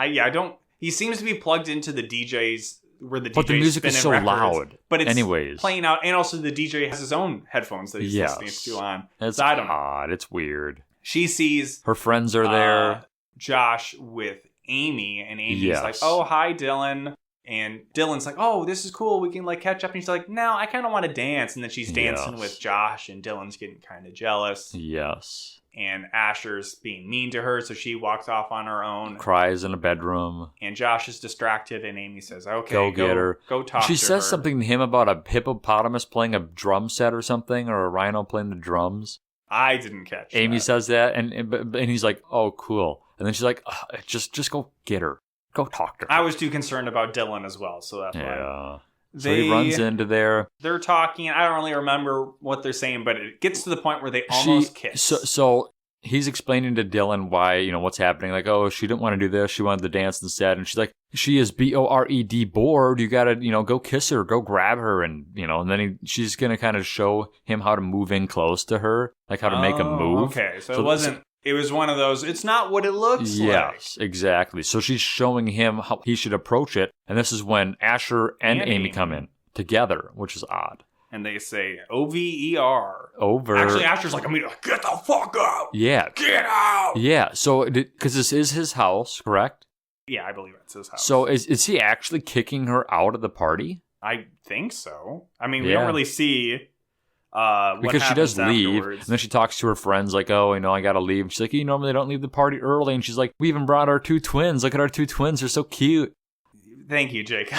[SPEAKER 1] He seems to be plugged into the DJs. But
[SPEAKER 2] the music is so loud.
[SPEAKER 1] But it's
[SPEAKER 2] anyways
[SPEAKER 1] playing out, and also the DJ has his own headphones that he's listening to on.
[SPEAKER 2] It's odd. It's weird.
[SPEAKER 1] She sees
[SPEAKER 2] her friends are there.
[SPEAKER 1] Josh with Amy, and Amy's like, "Oh, hi, Dylan." And Dylan's like, "Oh, this is cool. We can like catch up." And she's like, "No, I kind of want to dance." And then she's dancing with Josh, and Dylan's getting kind of jealous.
[SPEAKER 2] Yes.
[SPEAKER 1] And Asher's being mean to her, so she walks off on her own.
[SPEAKER 2] Cries in a bedroom.
[SPEAKER 1] And Josh is distracted, and Amy says, okay,
[SPEAKER 2] go get her.
[SPEAKER 1] Go talk to her.
[SPEAKER 2] She says something to him about a hippopotamus playing a drum set or something, or a rhino playing the drums.
[SPEAKER 1] I didn't catch
[SPEAKER 2] Amy says that, and he's like, oh, cool. And then she's like, just go get her. Go talk to her.
[SPEAKER 1] I was too concerned about Dylan as well, so that's why.
[SPEAKER 2] So he runs into there.
[SPEAKER 1] They're talking. I don't really remember what they're saying, but it gets to the point where they almost kiss.
[SPEAKER 2] So he's explaining to Dylan why, what's happening. Like, she didn't want to do this. She wanted to dance instead. And she's like, she is bored, bored. You got to, go kiss her, go grab her. And, and then she's going to kind of show him how to move in close to her, like how to make a move.
[SPEAKER 1] Okay. So it wasn't. It was one of those, it's not what it looks like.
[SPEAKER 2] Yes, exactly. So she's showing him how he should approach it. And this is when Asher and Amy come in together, which is odd.
[SPEAKER 1] And they say, OVER.
[SPEAKER 2] Over.
[SPEAKER 1] Actually, Asher's like, get the fuck out.
[SPEAKER 2] Yeah.
[SPEAKER 1] Get out.
[SPEAKER 2] Yeah. So, because this is his house, correct?
[SPEAKER 1] Yeah, I believe it's his house.
[SPEAKER 2] So is he actually kicking her out of the party?
[SPEAKER 1] I think so. I mean, we don't really see...
[SPEAKER 2] because she does leave, and then she talks to her friends like, I gotta leave. She's like, you normally don't leave the party early, and she's like, we even brought our 2 twins. Look at our 2 twins; they're so cute.
[SPEAKER 1] Thank you, Jake.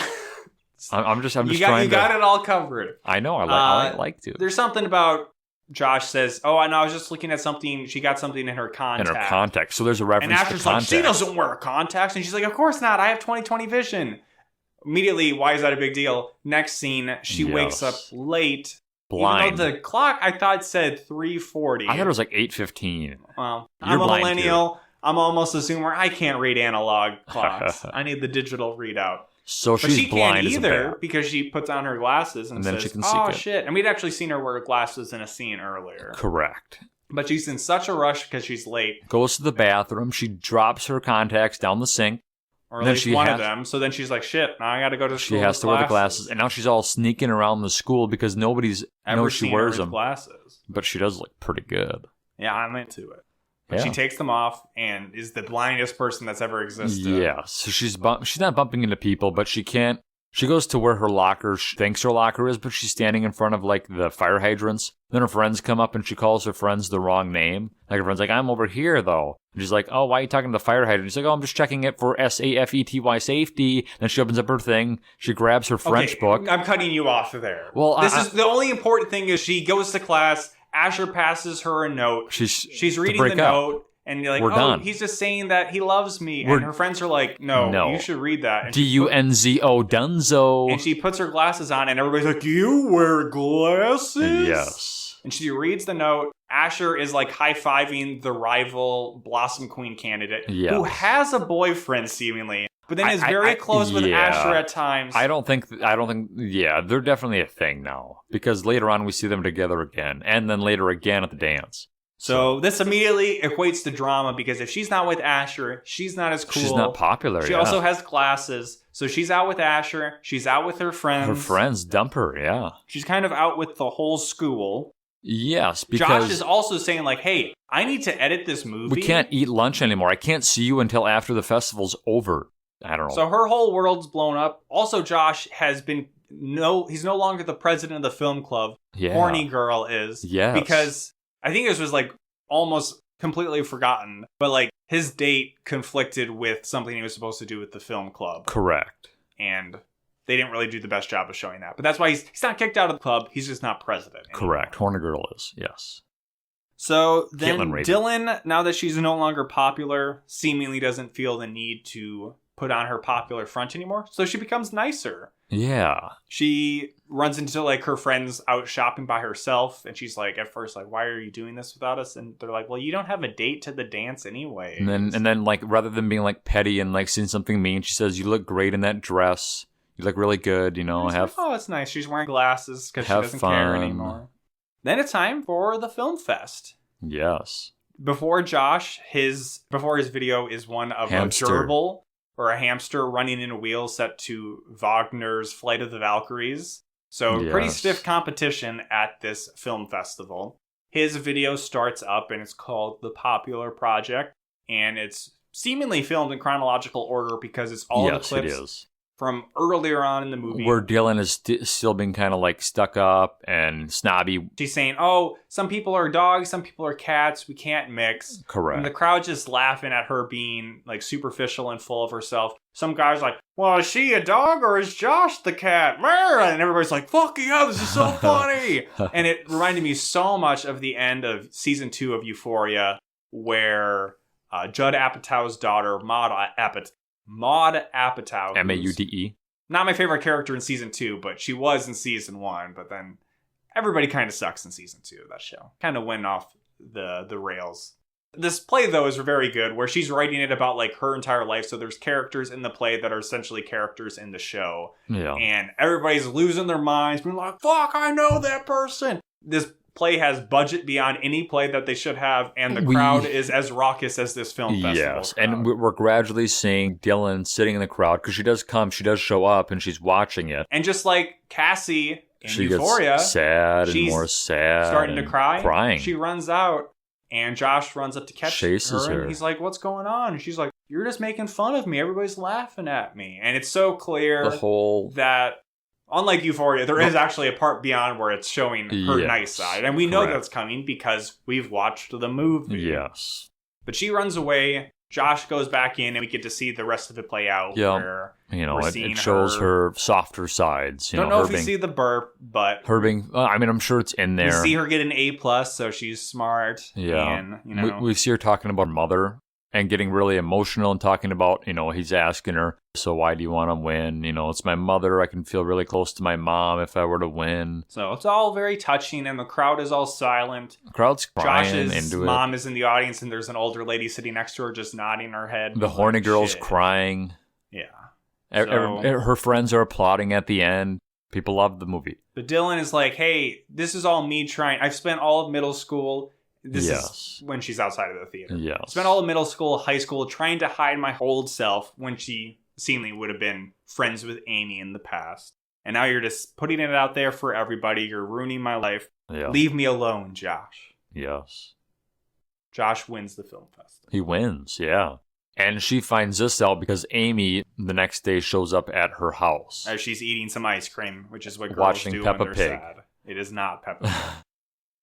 [SPEAKER 2] I'm just trying to.
[SPEAKER 1] You got it all covered.
[SPEAKER 2] I know. I like to.
[SPEAKER 1] There's something about Josh says, I know. I was just looking at something. She got something in her contact.
[SPEAKER 2] So there's a reference.
[SPEAKER 1] And Asher's like, she doesn't wear contacts, and she's like, of course not. I have 20/20 vision. Immediately, why is that a big deal? Next scene, she wakes up late. Blind. Even though the clock, I thought, said 3:40.
[SPEAKER 2] I thought it was like 8:15.
[SPEAKER 1] Well, I'm a millennial. I'm almost a zoomer. I can't read analog clocks. I need the digital readout.
[SPEAKER 2] So she's blind
[SPEAKER 1] she can't either because she puts on her glasses and
[SPEAKER 2] then
[SPEAKER 1] says,
[SPEAKER 2] she can see
[SPEAKER 1] shit. And we'd actually seen her wear glasses in a scene earlier.
[SPEAKER 2] Correct.
[SPEAKER 1] But she's in such a rush because she's late.
[SPEAKER 2] Goes to the bathroom. She drops her contacts down the sink.
[SPEAKER 1] Or at least one of them. So then she's like, shit, now I got to go to school.
[SPEAKER 2] She has to wear the glasses. And now she's all sneaking around the school because nobody's knows she wears them.
[SPEAKER 1] Glasses.
[SPEAKER 2] But she does look pretty good.
[SPEAKER 1] Yeah, I'm into it. But she takes them off and is the blindest person that's ever existed.
[SPEAKER 2] Yeah, so she's not bumping into people, but she can't. She goes to where her locker thinks her locker is, but she's standing in front of like the fire hydrants. Then her friends come up and she calls her friends the wrong name. Like her friend's like, I'm over here though. And she's like, oh, why are you talking to the fire hydrant? She's like, oh, I'm just checking it for SAFETY safety. Then she opens up her thing. She grabs her French book.
[SPEAKER 1] I'm cutting you off there.
[SPEAKER 2] Well,
[SPEAKER 1] this is the only important thing is she goes to class. Asher passes her a note. She's reading the note. And you're like, done. He's just saying that he loves me. And her friends are like, no, you should read that.
[SPEAKER 2] DUNZO, Dunzo.
[SPEAKER 1] And she puts her glasses on, and everybody's like, you wear glasses?
[SPEAKER 2] Yes.
[SPEAKER 1] And she reads the note. Asher is like high-fiving the rival Blossom Queen candidate, who has a boyfriend, seemingly. But then is very close with Asher at times.
[SPEAKER 2] I don't think, they're definitely a thing now. Because later on, we see them together again. And then later again at the dance.
[SPEAKER 1] So this immediately equates to drama because if she's not with Asher, she's not as cool.
[SPEAKER 2] She's not popular.
[SPEAKER 1] She also has glasses. So she's out with Asher. She's out with her friends.
[SPEAKER 2] Her friends dump her, yeah.
[SPEAKER 1] She's kind of out with the whole school.
[SPEAKER 2] Yes, because
[SPEAKER 1] Josh is also saying like, hey, I need to edit this movie.
[SPEAKER 2] We can't eat lunch anymore. I can't see you until after the festival's over. I don't know.
[SPEAKER 1] So her whole world's blown up. Also, Josh has been he's no longer the president of the film club.
[SPEAKER 2] Yeah.
[SPEAKER 1] Horny girl is.
[SPEAKER 2] Yes.
[SPEAKER 1] Because I think this was like almost completely forgotten, but like his date conflicted with something he was supposed to do with the film club.
[SPEAKER 2] Correct.
[SPEAKER 1] And they didn't really do the best job of showing that. But that's why he's not kicked out of the club. He's just not president anymore.
[SPEAKER 2] Correct. Horny girl is, yes.
[SPEAKER 1] So then Dylan, now that she's no longer popular, seemingly doesn't feel the need to put on her popular front anymore. So she becomes nicer.
[SPEAKER 2] Yeah.
[SPEAKER 1] She runs into like her friends out shopping by herself. And she's like, at first, like, why are you doing this without us? And they're like, well, you don't have a date to the dance anyway.
[SPEAKER 2] And then like, rather than being like petty and like saying something mean, she says, you look great in that dress. You look really good, you know.
[SPEAKER 1] Oh, it's nice. She's wearing glasses because she doesn't care anymore. Then it's time for the film fest.
[SPEAKER 2] Yes.
[SPEAKER 1] Before his video is one of a gerbil or a hamster running in a wheel set to Wagner's Flight of the Valkyries. So pretty stiff competition at this film festival. His video starts up and it's called The Popular Project. And it's seemingly filmed in chronological order because it's all the clips from earlier on in the movie.
[SPEAKER 2] Where Dylan is still being kind of like stuck up and snobby.
[SPEAKER 1] She's saying, oh, some people are dogs, some people are cats, we can't mix.
[SPEAKER 2] Correct.
[SPEAKER 1] And the crowd's just laughing at her being like superficial and full of herself. Some guy's like, well, is she a dog or is Josh the cat? And everybody's like, fuck yeah, this is so funny. And it reminded me so much of the end of season 2 of Euphoria, where Judd Apatow's daughter, Maud Apatow.
[SPEAKER 2] Maude.
[SPEAKER 1] Not my favorite character in season 2, but she was in season 1. But then everybody kind of sucks in season 2 of that show. Kind of went off the rails. This play, though, is very good, where she's writing it about like her entire life. So there's characters in the play that are essentially characters in the show.
[SPEAKER 2] Yeah.
[SPEAKER 1] And everybody's losing their minds, being like, fuck, I know that person. This play has budget beyond any play that they should have, and the crowd is as raucous as this film festival.
[SPEAKER 2] Yes, and we're gradually seeing Dylan sitting in the crowd, because she does show up, and she's watching it.
[SPEAKER 1] And just like Cassie in
[SPEAKER 2] she
[SPEAKER 1] Euphoria,
[SPEAKER 2] gets sad and more sad,
[SPEAKER 1] starting to cry,
[SPEAKER 2] crying.
[SPEAKER 1] She runs out, and Josh runs up to catch
[SPEAKER 2] Chases her.
[SPEAKER 1] And he's like, what's going on? And she's like, you're just making fun of me. Everybody's laughing at me. And it's so clear that unlike Euphoria, there is actually a part beyond where it's showing her nice side. And we know that's coming because we've watched the movie.
[SPEAKER 2] Yes.
[SPEAKER 1] But she runs away. Josh goes back in, and we get to see the rest of it play out.
[SPEAKER 2] Yeah. Where it shows her softer sides.
[SPEAKER 1] Don't know if you see the burp, but
[SPEAKER 2] her being, I'm sure it's in there.
[SPEAKER 1] We see her get an A+, so she's smart.
[SPEAKER 2] Yeah.
[SPEAKER 1] And,
[SPEAKER 2] we see her talking about her mother. And getting really emotional and talking about, he's asking her, so why do you want to win? It's my mother. I can feel really close to my mom if I were to win.
[SPEAKER 1] So it's all very touching, and the crowd is all silent.
[SPEAKER 2] The crowd's crying
[SPEAKER 1] Josh's mom is in the audience, and there's an older lady sitting next to her just nodding her head.
[SPEAKER 2] The horny girl's crying.
[SPEAKER 1] Yeah.
[SPEAKER 2] Her friends are applauding at the end. People love the movie.
[SPEAKER 1] But Dylan is like, hey, this is all me trying. I've spent all of middle school... This is when she's outside of the theater.
[SPEAKER 2] Yes.
[SPEAKER 1] Spent all of middle school, high school, trying to hide my old self when she seemingly would have been friends with Amy in the past. And now you're just putting it out there for everybody. You're ruining my life.
[SPEAKER 2] Yeah.
[SPEAKER 1] Leave me alone, Josh.
[SPEAKER 2] Yes.
[SPEAKER 1] Josh wins the film festival.
[SPEAKER 2] He wins, yeah. And she finds this out because Amy, the next day, shows up at her house.
[SPEAKER 1] As she's eating some ice cream, which is what girls
[SPEAKER 2] watching
[SPEAKER 1] do
[SPEAKER 2] Peppa
[SPEAKER 1] when they're
[SPEAKER 2] Pig.
[SPEAKER 1] sad. It is not Peppa Pig.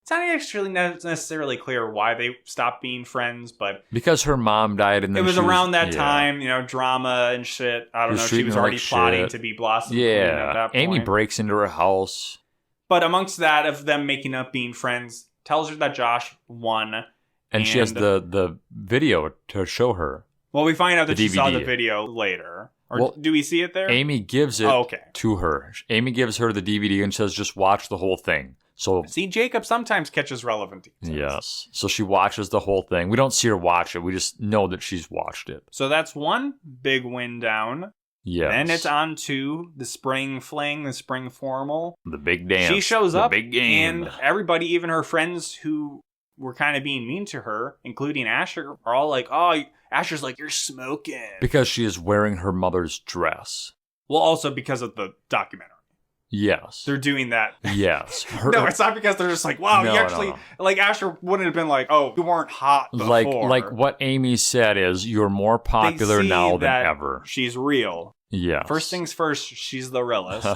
[SPEAKER 1] It's not actually necessarily clear why they stopped being friends, but...
[SPEAKER 2] Because her mom died and then
[SPEAKER 1] it was around that time, drama and shit. I don't know, she was already plotting to be Blossom Queen at that point.
[SPEAKER 2] Amy breaks into her house.
[SPEAKER 1] But amongst that, of them making up being friends, tells her that Josh won.
[SPEAKER 2] And she has the video to show her.
[SPEAKER 1] Well, we find out that she saw the video later. Or do we see it there?
[SPEAKER 2] Amy gives it to her. Amy gives her the DVD and says, just watch the whole thing. So
[SPEAKER 1] see, Jacob sometimes catches relevant details.
[SPEAKER 2] Yes. So she watches the whole thing. We don't see her watch it. We just know that she's watched it.
[SPEAKER 1] So that's one big win down.
[SPEAKER 2] Yes.
[SPEAKER 1] Then it's on to the spring fling, the spring formal.
[SPEAKER 2] The big dance.
[SPEAKER 1] She shows up,
[SPEAKER 2] big game.
[SPEAKER 1] And everybody, even her friends who were kind of being mean to her, including Asher, are all like, oh, Asher's like, you're smoking.
[SPEAKER 2] Because she is wearing her mother's dress.
[SPEAKER 1] Well, also because of the documentary.
[SPEAKER 2] Yes.
[SPEAKER 1] They're doing that.
[SPEAKER 2] Yes.
[SPEAKER 1] No, it's not because they're just like, wow, you actually... No. Like, Asher wouldn't have been like, oh, you weren't hot before.
[SPEAKER 2] Like what Amy said is, you're more popular now than ever.
[SPEAKER 1] She's real.
[SPEAKER 2] Yeah.
[SPEAKER 1] First things first, she's the realest.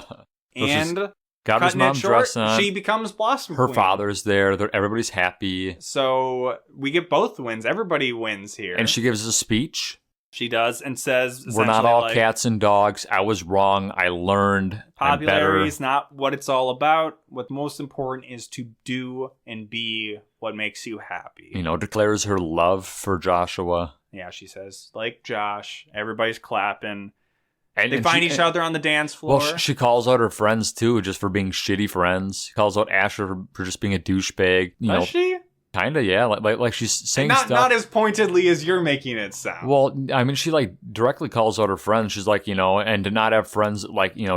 [SPEAKER 1] And...
[SPEAKER 2] got his mom's dress on.
[SPEAKER 1] She becomes Blossom Queen.
[SPEAKER 2] Her father's there. Everybody's happy.
[SPEAKER 1] So we get both wins. Everybody wins here.
[SPEAKER 2] And she gives a speech.
[SPEAKER 1] She does, and says,
[SPEAKER 2] we're not all cats and dogs. I was wrong. I learned.
[SPEAKER 1] Popularity is not what it's all about. What's most important is to do and be what makes you happy.
[SPEAKER 2] Declares her love for Joshua.
[SPEAKER 1] Yeah, she says, like Josh. Everybody's clapping. And they find each other on the dance floor.
[SPEAKER 2] Well, she calls out her friends, too, just for being shitty friends. She calls out Asher for just being a douchebag.
[SPEAKER 1] Does she?
[SPEAKER 2] Kind of, yeah. Like she's saying stuff.
[SPEAKER 1] Not as pointedly as you're making it sound.
[SPEAKER 2] Well, I mean, she, directly calls out her friends. She's like, and to not have friends,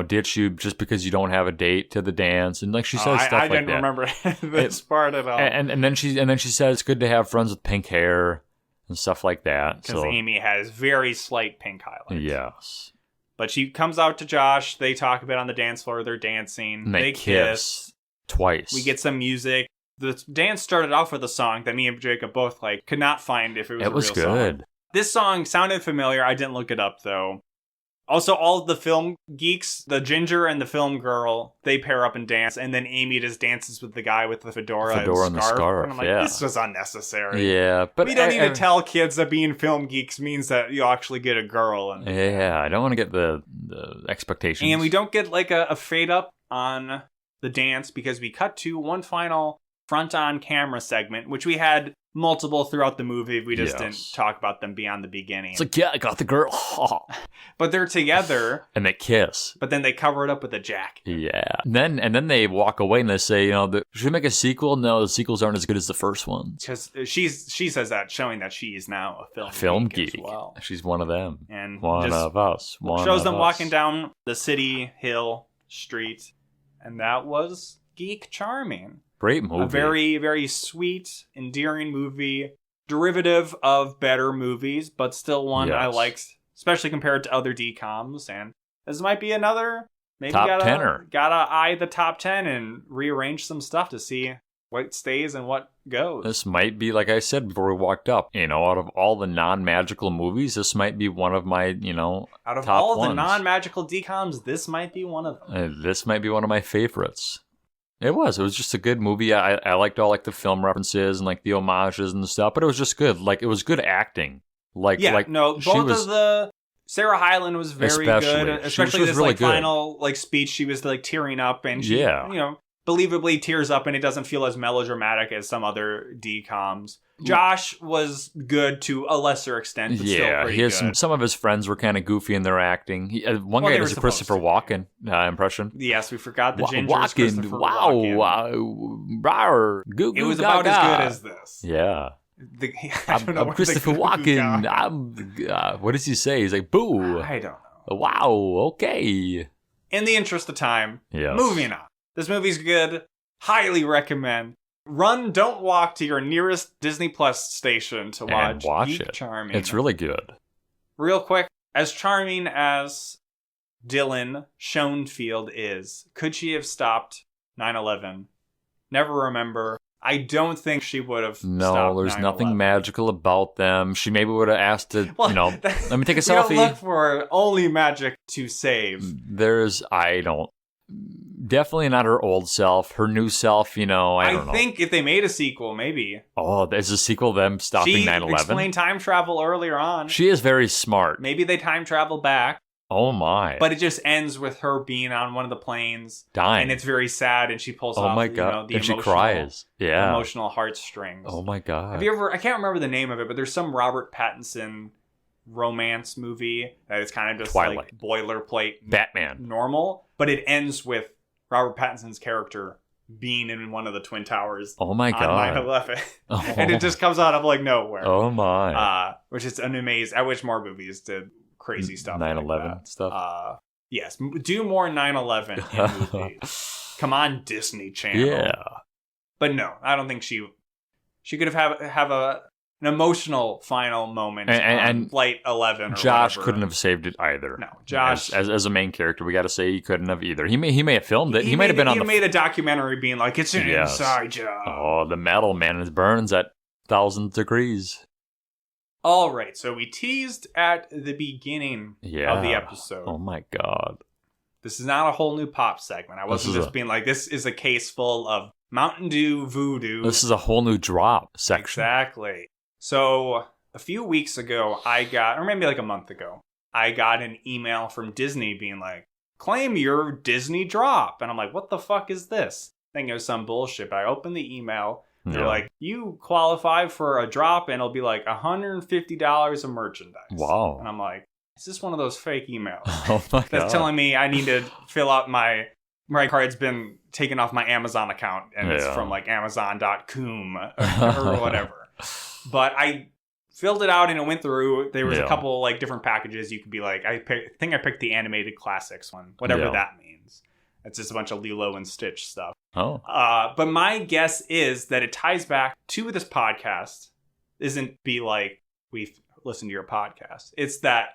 [SPEAKER 2] ditch you just because you don't have a date to the dance. And, she says stuff like that. I
[SPEAKER 1] didn't remember this part at all.
[SPEAKER 2] And then she says it's good to have friends with pink hair and stuff like that.
[SPEAKER 1] Because Amy has very slight pink highlights.
[SPEAKER 2] Yes.
[SPEAKER 1] But she comes out to Josh. They talk a bit on the dance floor. They're dancing.
[SPEAKER 2] And they kiss. Twice.
[SPEAKER 1] We get some music. The dance started off with a song that me and Jacob both could not find if it was a real song. It was good. This song sounded familiar. I didn't look it up, though. Also, all of the film geeks, the ginger and the film girl, they pair up and dance, and then Amy just dances with the guy with the fedora and
[SPEAKER 2] the scarf.
[SPEAKER 1] And I'm like, this was unnecessary.
[SPEAKER 2] Yeah, but
[SPEAKER 1] we don't need to tell kids that being film geeks means that you'll actually get a girl.
[SPEAKER 2] Yeah, I don't want to get the expectations.
[SPEAKER 1] And we don't get a fade up on the dance because we cut to one final front-on camera segment, which we had multiple throughout the movie. We just didn't talk about them beyond the beginning.
[SPEAKER 2] It's like, yeah, I got the girl.
[SPEAKER 1] But they're together.
[SPEAKER 2] And they kiss.
[SPEAKER 1] But then they cover it up with a jacket.
[SPEAKER 2] Yeah. And then they walk away and they say, should we make a sequel? No, the sequels aren't as good as the first ones.
[SPEAKER 1] Because she says that, showing that she is now a
[SPEAKER 2] film geek
[SPEAKER 1] as well.
[SPEAKER 2] She's one of them.
[SPEAKER 1] And
[SPEAKER 2] one of us.
[SPEAKER 1] Shows them walking down the city hill street. And that was Geek Charming.
[SPEAKER 2] Great movie.
[SPEAKER 1] A very, very sweet, endearing movie. Derivative of better movies, but still one I liked, especially compared to other DCOMs. And this might be another, maybe
[SPEAKER 2] top 10er.
[SPEAKER 1] Gotta eye the top 10 and rearrange some stuff to see what stays and what goes.
[SPEAKER 2] This might be, like I said before we walked up, out of all the non-magical movies, this might be one of my,
[SPEAKER 1] out of
[SPEAKER 2] top
[SPEAKER 1] all
[SPEAKER 2] ones.
[SPEAKER 1] The non-magical DCOMs, this might be one of them.
[SPEAKER 2] This might be one of my favorites. It was just a good movie. I liked all the film references and the homages and stuff, but it was just good. It was good acting.
[SPEAKER 1] Both of the Sarah Hyland was very good, especially this really final speech. She was tearing up, and she believably tears up, and it doesn't feel as melodramatic as some other DCOMs. Josh was good to a lesser extent, but still pretty good.
[SPEAKER 2] Some of his friends were kind of goofy in their acting. One guy does a Christopher Walken impression.
[SPEAKER 1] Yes, we forgot the ginger Christopher
[SPEAKER 2] Walken. Wow.
[SPEAKER 1] It was about as good as this.
[SPEAKER 2] Yeah. I'm Christopher Walken. What does he say? He's like, boo.
[SPEAKER 1] I don't know.
[SPEAKER 2] Wow, okay.
[SPEAKER 1] In the interest of time, moving on. This movie's good. Highly recommend. Run, don't walk to your nearest Disney Plus station to watch
[SPEAKER 2] Geek
[SPEAKER 1] Charming.
[SPEAKER 2] It's really good.
[SPEAKER 1] Real quick, as charming as Dylan Schoenfield is, could she have stopped 9/11? Never remember. I don't think she would have stopped 9/11.
[SPEAKER 2] No, there's nothing magical about them. She maybe would have asked to, let me take a selfie.
[SPEAKER 1] You don't look for only magic to save.
[SPEAKER 2] Definitely not her old self. Her new self, I don't know.
[SPEAKER 1] I think if they made a sequel, maybe.
[SPEAKER 2] Oh, there's a sequel of them stopping 9/11? She
[SPEAKER 1] explained time travel earlier on.
[SPEAKER 2] She is very smart.
[SPEAKER 1] Maybe they time travel back.
[SPEAKER 2] Oh, my.
[SPEAKER 1] But it just ends with her being on one of the planes.
[SPEAKER 2] Dying.
[SPEAKER 1] And it's very sad, and she pulls off,
[SPEAKER 2] my God.
[SPEAKER 1] the
[SPEAKER 2] and she cries. Yeah.
[SPEAKER 1] Emotional heartstrings.
[SPEAKER 2] Oh, my God.
[SPEAKER 1] Have you ever... I can't remember the name of it, but there's some Robert Pattinson romance movie that is kind of just
[SPEAKER 2] Twilight.
[SPEAKER 1] Like boilerplate
[SPEAKER 2] Batman.
[SPEAKER 1] Normal, but it ends with Robert Pattinson's character being in one of the Twin Towers.
[SPEAKER 2] Oh, my God.
[SPEAKER 1] On 9/11. And it just comes out of like nowhere.
[SPEAKER 2] Oh, my.
[SPEAKER 1] Which is an amazing... I wish more movies did crazy stuff
[SPEAKER 2] 9/11
[SPEAKER 1] like
[SPEAKER 2] stuff.
[SPEAKER 1] Yes, do more 9/11 in movies. Come on, Disney Channel.
[SPEAKER 2] Yeah,
[SPEAKER 1] but no, I don't think she could have an emotional final moment and Flight 11. Or
[SPEAKER 2] Josh
[SPEAKER 1] whatever.
[SPEAKER 2] couldn't have saved it either.
[SPEAKER 1] No, Josh
[SPEAKER 2] as a main character, we got to say he couldn't have either. He may have filmed it. He might have been on.
[SPEAKER 1] He made a documentary being like, it's an inside job.
[SPEAKER 2] Oh, the metal man, it burns at 1,000 degrees.
[SPEAKER 1] All right, so we teased at the beginning of the episode.
[SPEAKER 2] Oh my God.
[SPEAKER 1] This is not a whole new pop segment. I wasn't just being like, this is a case full of Mountain Dew voodoo.
[SPEAKER 2] This is a whole new drop section.
[SPEAKER 1] Exactly. So a few weeks ago, or maybe like a month ago, I got an email from Disney being like, claim your Disney drop. And I'm like, what the fuck is this? Thinking it was some bullshit. But I opened the email. They're like, you qualify for a drop and it'll be like $150 of merchandise.
[SPEAKER 2] Wow.
[SPEAKER 1] And I'm like, is this one of those fake emails?
[SPEAKER 2] Oh my God.
[SPEAKER 1] That's telling me I need to fill out my card's been taken off my Amazon account and it's from like Amazon.com or whatever. But I filled it out and it went through. There was a couple like different packages. You could be like, I think I picked the animated classics one, whatever that means. It's just a bunch of Lilo and Stitch stuff.
[SPEAKER 2] Oh.
[SPEAKER 1] But my guess is that it ties back to this podcast. Isn't be like, we've listened to your podcast. It's that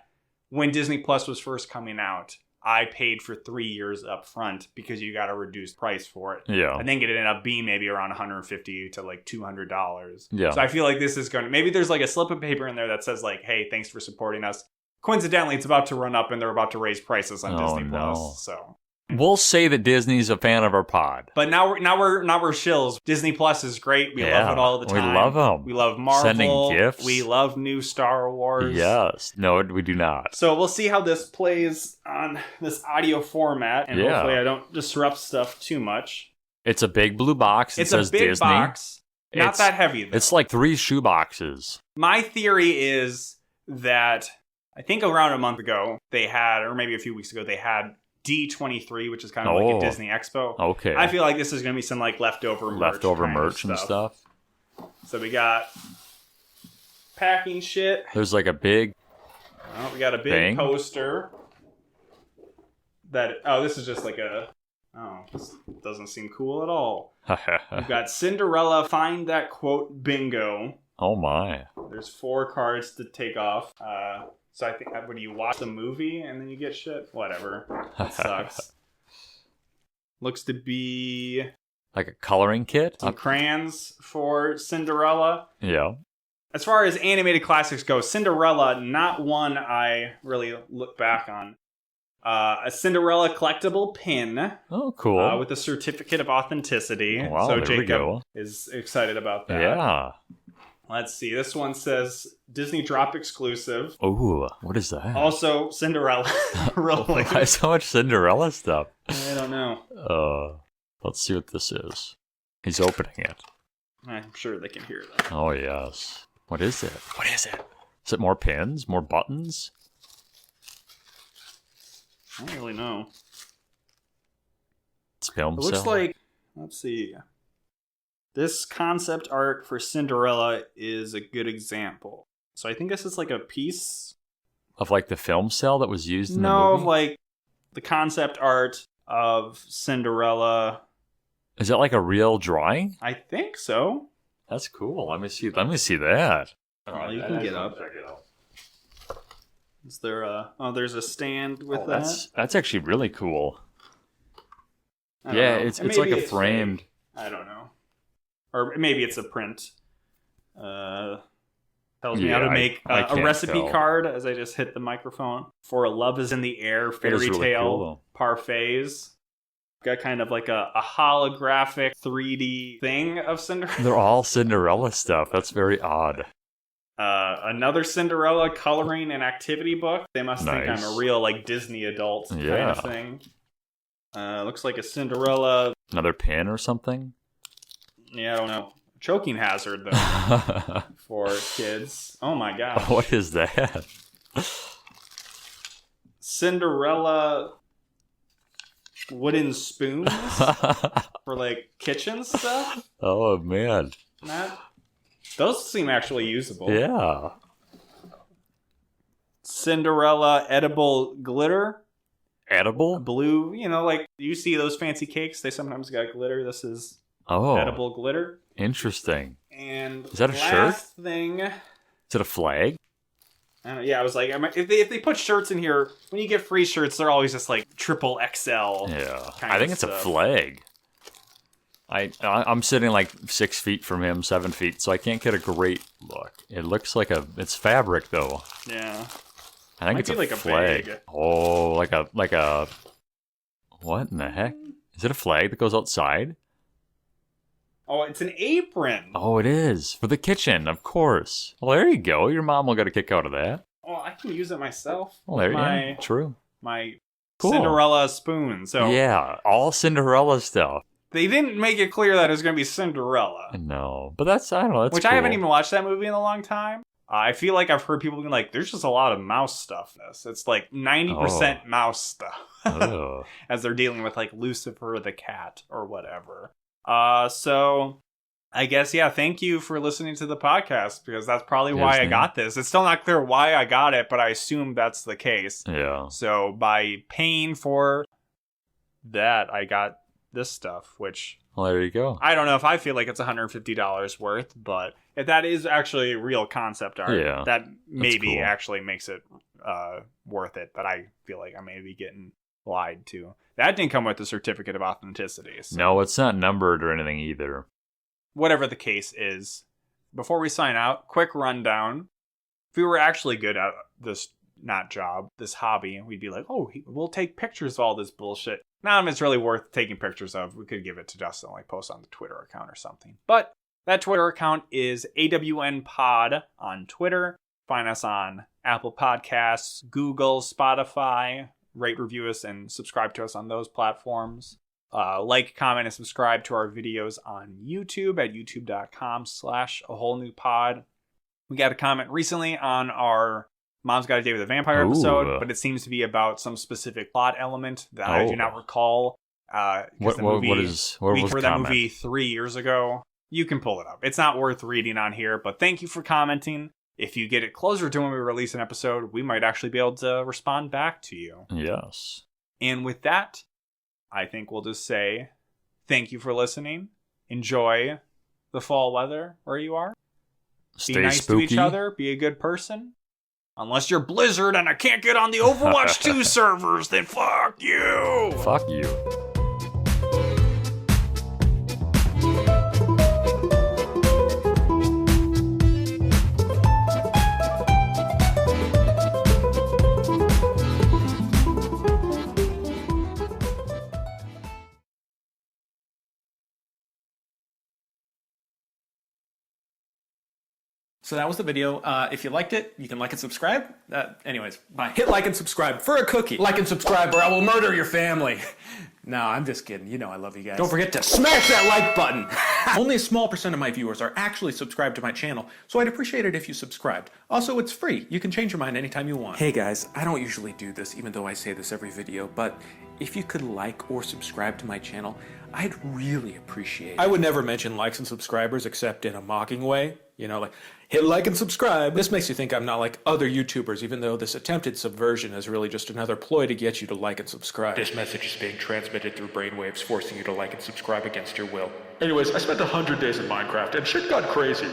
[SPEAKER 1] when Disney Plus was first coming out, I paid for 3 years up front because you got a reduced price for it.
[SPEAKER 2] Yeah.
[SPEAKER 1] I think it ended up being maybe around $150 to like $200.
[SPEAKER 2] Yeah.
[SPEAKER 1] So I feel like this is going to, maybe there's like a slip of paper in there that says like, hey, thanks for supporting us. Coincidentally, it's about to run up and they're about to raise prices on Disney Plus. So
[SPEAKER 2] we'll say that Disney's a fan of our pod.
[SPEAKER 1] But now we're shills. Disney Plus is great. We love it all the time.
[SPEAKER 2] We love them.
[SPEAKER 1] We love Marvel.
[SPEAKER 2] Sending gifts.
[SPEAKER 1] We love new Star Wars.
[SPEAKER 2] Yes. No, we do not.
[SPEAKER 1] So we'll see how this plays on this audio format, and hopefully I don't disrupt stuff too much.
[SPEAKER 2] It's a big blue box. It says
[SPEAKER 1] a big
[SPEAKER 2] Disney.
[SPEAKER 1] Box. Not that heavy, though.
[SPEAKER 2] It's like 3 shoe boxes.
[SPEAKER 1] My theory is that I think around a month ago they had, or maybe a few weeks ago, they had D23, which is kind of like a Disney Expo.
[SPEAKER 2] Okay.
[SPEAKER 1] I feel like this is going to be some like leftover merch
[SPEAKER 2] and stuff.
[SPEAKER 1] So we got packing shit.
[SPEAKER 2] There's like a big
[SPEAKER 1] we got a big poster. This is just like this doesn't seem cool at all. We've got Cinderella Find That Quote Bingo.
[SPEAKER 2] Oh my.
[SPEAKER 1] There's 4 cards to take off. So I think, when you watch the movie and then you get shit? Whatever. That sucks. Looks to be
[SPEAKER 2] like a coloring kit?
[SPEAKER 1] Some crayons for Cinderella.
[SPEAKER 2] Yeah.
[SPEAKER 1] As far as animated classics go, Cinderella, not one I really look back on. A Cinderella collectible pin.
[SPEAKER 2] Oh, cool.
[SPEAKER 1] With a certificate of authenticity.
[SPEAKER 2] Wow,
[SPEAKER 1] so
[SPEAKER 2] there
[SPEAKER 1] Jacob
[SPEAKER 2] we go.
[SPEAKER 1] is excited about that.
[SPEAKER 2] Yeah.
[SPEAKER 1] Let's see. This one says Disney Drop exclusive.
[SPEAKER 2] Ooh, what is that?
[SPEAKER 1] Also Cinderella. Really?
[SPEAKER 2] Why so much Cinderella stuff?
[SPEAKER 1] I don't know.
[SPEAKER 2] Let's see what this is. He's opening it.
[SPEAKER 1] I'm sure they can hear that.
[SPEAKER 2] Oh, yes. What is it? What is it? Is it more pins? More buttons?
[SPEAKER 1] I don't really know.
[SPEAKER 2] It's film
[SPEAKER 1] It looks like, let's see. This concept art for Cinderella is a good example. So I think this is like a piece
[SPEAKER 2] of like the film cell that was used in the
[SPEAKER 1] No,
[SPEAKER 2] movie?
[SPEAKER 1] of like the concept art of Cinderella.
[SPEAKER 2] Is it like a real drawing?
[SPEAKER 1] I think so.
[SPEAKER 2] That's cool. Let me see that.
[SPEAKER 1] Oh, you can get up. Is there there's a stand with that.
[SPEAKER 2] That's actually really cool. Yeah, it's like a framed.
[SPEAKER 1] I don't know. Or maybe it's a print. Tells me how to make a recipe card as I just hit the microphone. For Love is in the Air fairy tale parfaits. Got kind of like a holographic 3D thing of Cinderella.
[SPEAKER 2] They're all Cinderella stuff. That's very odd.
[SPEAKER 1] Another Cinderella coloring and activity book. They must think I'm a real like Disney adult kind of thing. Looks like a Cinderella. Another
[SPEAKER 2] pin or something?
[SPEAKER 1] Yeah, I don't know. Choking hazard, though, for kids. Oh, my gosh.
[SPEAKER 2] What is that?
[SPEAKER 1] Cinderella wooden spoons for, like, kitchen stuff?
[SPEAKER 2] Oh, man.
[SPEAKER 1] Those seem actually usable.
[SPEAKER 2] Yeah.
[SPEAKER 1] Cinderella edible glitter.
[SPEAKER 2] Edible?
[SPEAKER 1] Blue, like, you see those fancy cakes? They sometimes got glitter. This is edible glitter.
[SPEAKER 2] Interesting.
[SPEAKER 1] And
[SPEAKER 2] is that a shirt?
[SPEAKER 1] Thing.
[SPEAKER 2] Is it a flag?
[SPEAKER 1] I don't know, I was like, if they put shirts in here, when you get free shirts, they're always just like triple XL.
[SPEAKER 2] Yeah, I think it's a flag. I'm sitting like 6 feet from him, 7 feet, so I can't get a great look. It looks like it's fabric though.
[SPEAKER 1] Yeah,
[SPEAKER 2] I think it's a flag. Like a what in the heck? Is it a flag that goes outside?
[SPEAKER 1] Oh, it's an apron.
[SPEAKER 2] Oh, it is. For the kitchen, of course. Well, there you go. Your mom will get a kick out of that.
[SPEAKER 1] Oh, I can use it myself.
[SPEAKER 2] Well, there you go. True.
[SPEAKER 1] My Cinderella spoon. So
[SPEAKER 2] yeah, all Cinderella stuff.
[SPEAKER 1] They didn't make it clear that it was going to be Cinderella.
[SPEAKER 2] No, but I don't know.
[SPEAKER 1] Which
[SPEAKER 2] cool.
[SPEAKER 1] I haven't even watched that movie in a long time. I feel like I've heard people being like, there's just a lot of mouse stuff in this. It's like 90% mouse stuff. As they're dealing with like Lucifer the cat or whatever. So I guess, thank you for listening to the podcast, because that's probably why I got this. It's still not clear why I got it, but I assume that's the case.
[SPEAKER 2] Yeah.
[SPEAKER 1] So by paying for that, I got this stuff, which...
[SPEAKER 2] Well, there you go.
[SPEAKER 1] I don't know if I feel like it's $150 worth, but if that is actually real concept art, that maybe actually makes it worth it, but I feel like I may be getting lied to. That didn't come with a certificate of authenticity. So.
[SPEAKER 2] No, it's not numbered or anything either.
[SPEAKER 1] Whatever the case is, before we sign out, quick rundown. If we were actually good at this, this hobby, we'd be like, we'll take pictures of all this bullshit. None of it's really worth taking pictures of. We could give it to Dustin, like post on the Twitter account or something. But that Twitter account is AWNPod on Twitter. Find us on Apple Podcasts, Google, Spotify. Rate, review us, and subscribe to us on those platforms. Like, comment, and subscribe to our videos on YouTube at youtube.com/awholenewpod. We got a comment recently on our Mom's Got a Date with a Vampire episode, but it seems to be about some specific plot element that I do not recall. We heard that movie 3 years ago. You can pull it up. It's not worth reading on here, but thank you for commenting. If you get it closer to when we release an episode, we might actually be able to respond back to you.
[SPEAKER 2] Yes.
[SPEAKER 1] And with that, I think we'll just say thank you for listening. Enjoy the fall weather where you are.
[SPEAKER 2] Stay
[SPEAKER 1] be nice
[SPEAKER 2] spooky.
[SPEAKER 1] To each other. Be a good person. Unless you're Blizzard and I can't get on the Overwatch 2 servers, then fuck you.
[SPEAKER 2] Fuck you.
[SPEAKER 3] So that was the video. If you liked it, you can like and subscribe. Anyways, bye. Hit like and subscribe for a cookie. Like and subscribe or I will murder your family. No, I'm just kidding. You know I love you guys. Don't forget to smash that like button. Only a small percent of my viewers are actually subscribed to my channel, so I'd appreciate it if you subscribed. Also, it's free. You can change your mind anytime you want. Hey guys, I don't usually do this, even though I say this every video, but if you could like or subscribe to my channel, I'd really appreciate it. I would never mention likes and subscribers except in a mocking way. You know, like, hit like and subscribe. This makes you think I'm not like other YouTubers, even though this attempted subversion is really just another ploy to get you to like and subscribe. This message is being transmitted through brainwaves, forcing you to like and subscribe against your will. Anyways, I spent 100 days in Minecraft, and shit got crazy.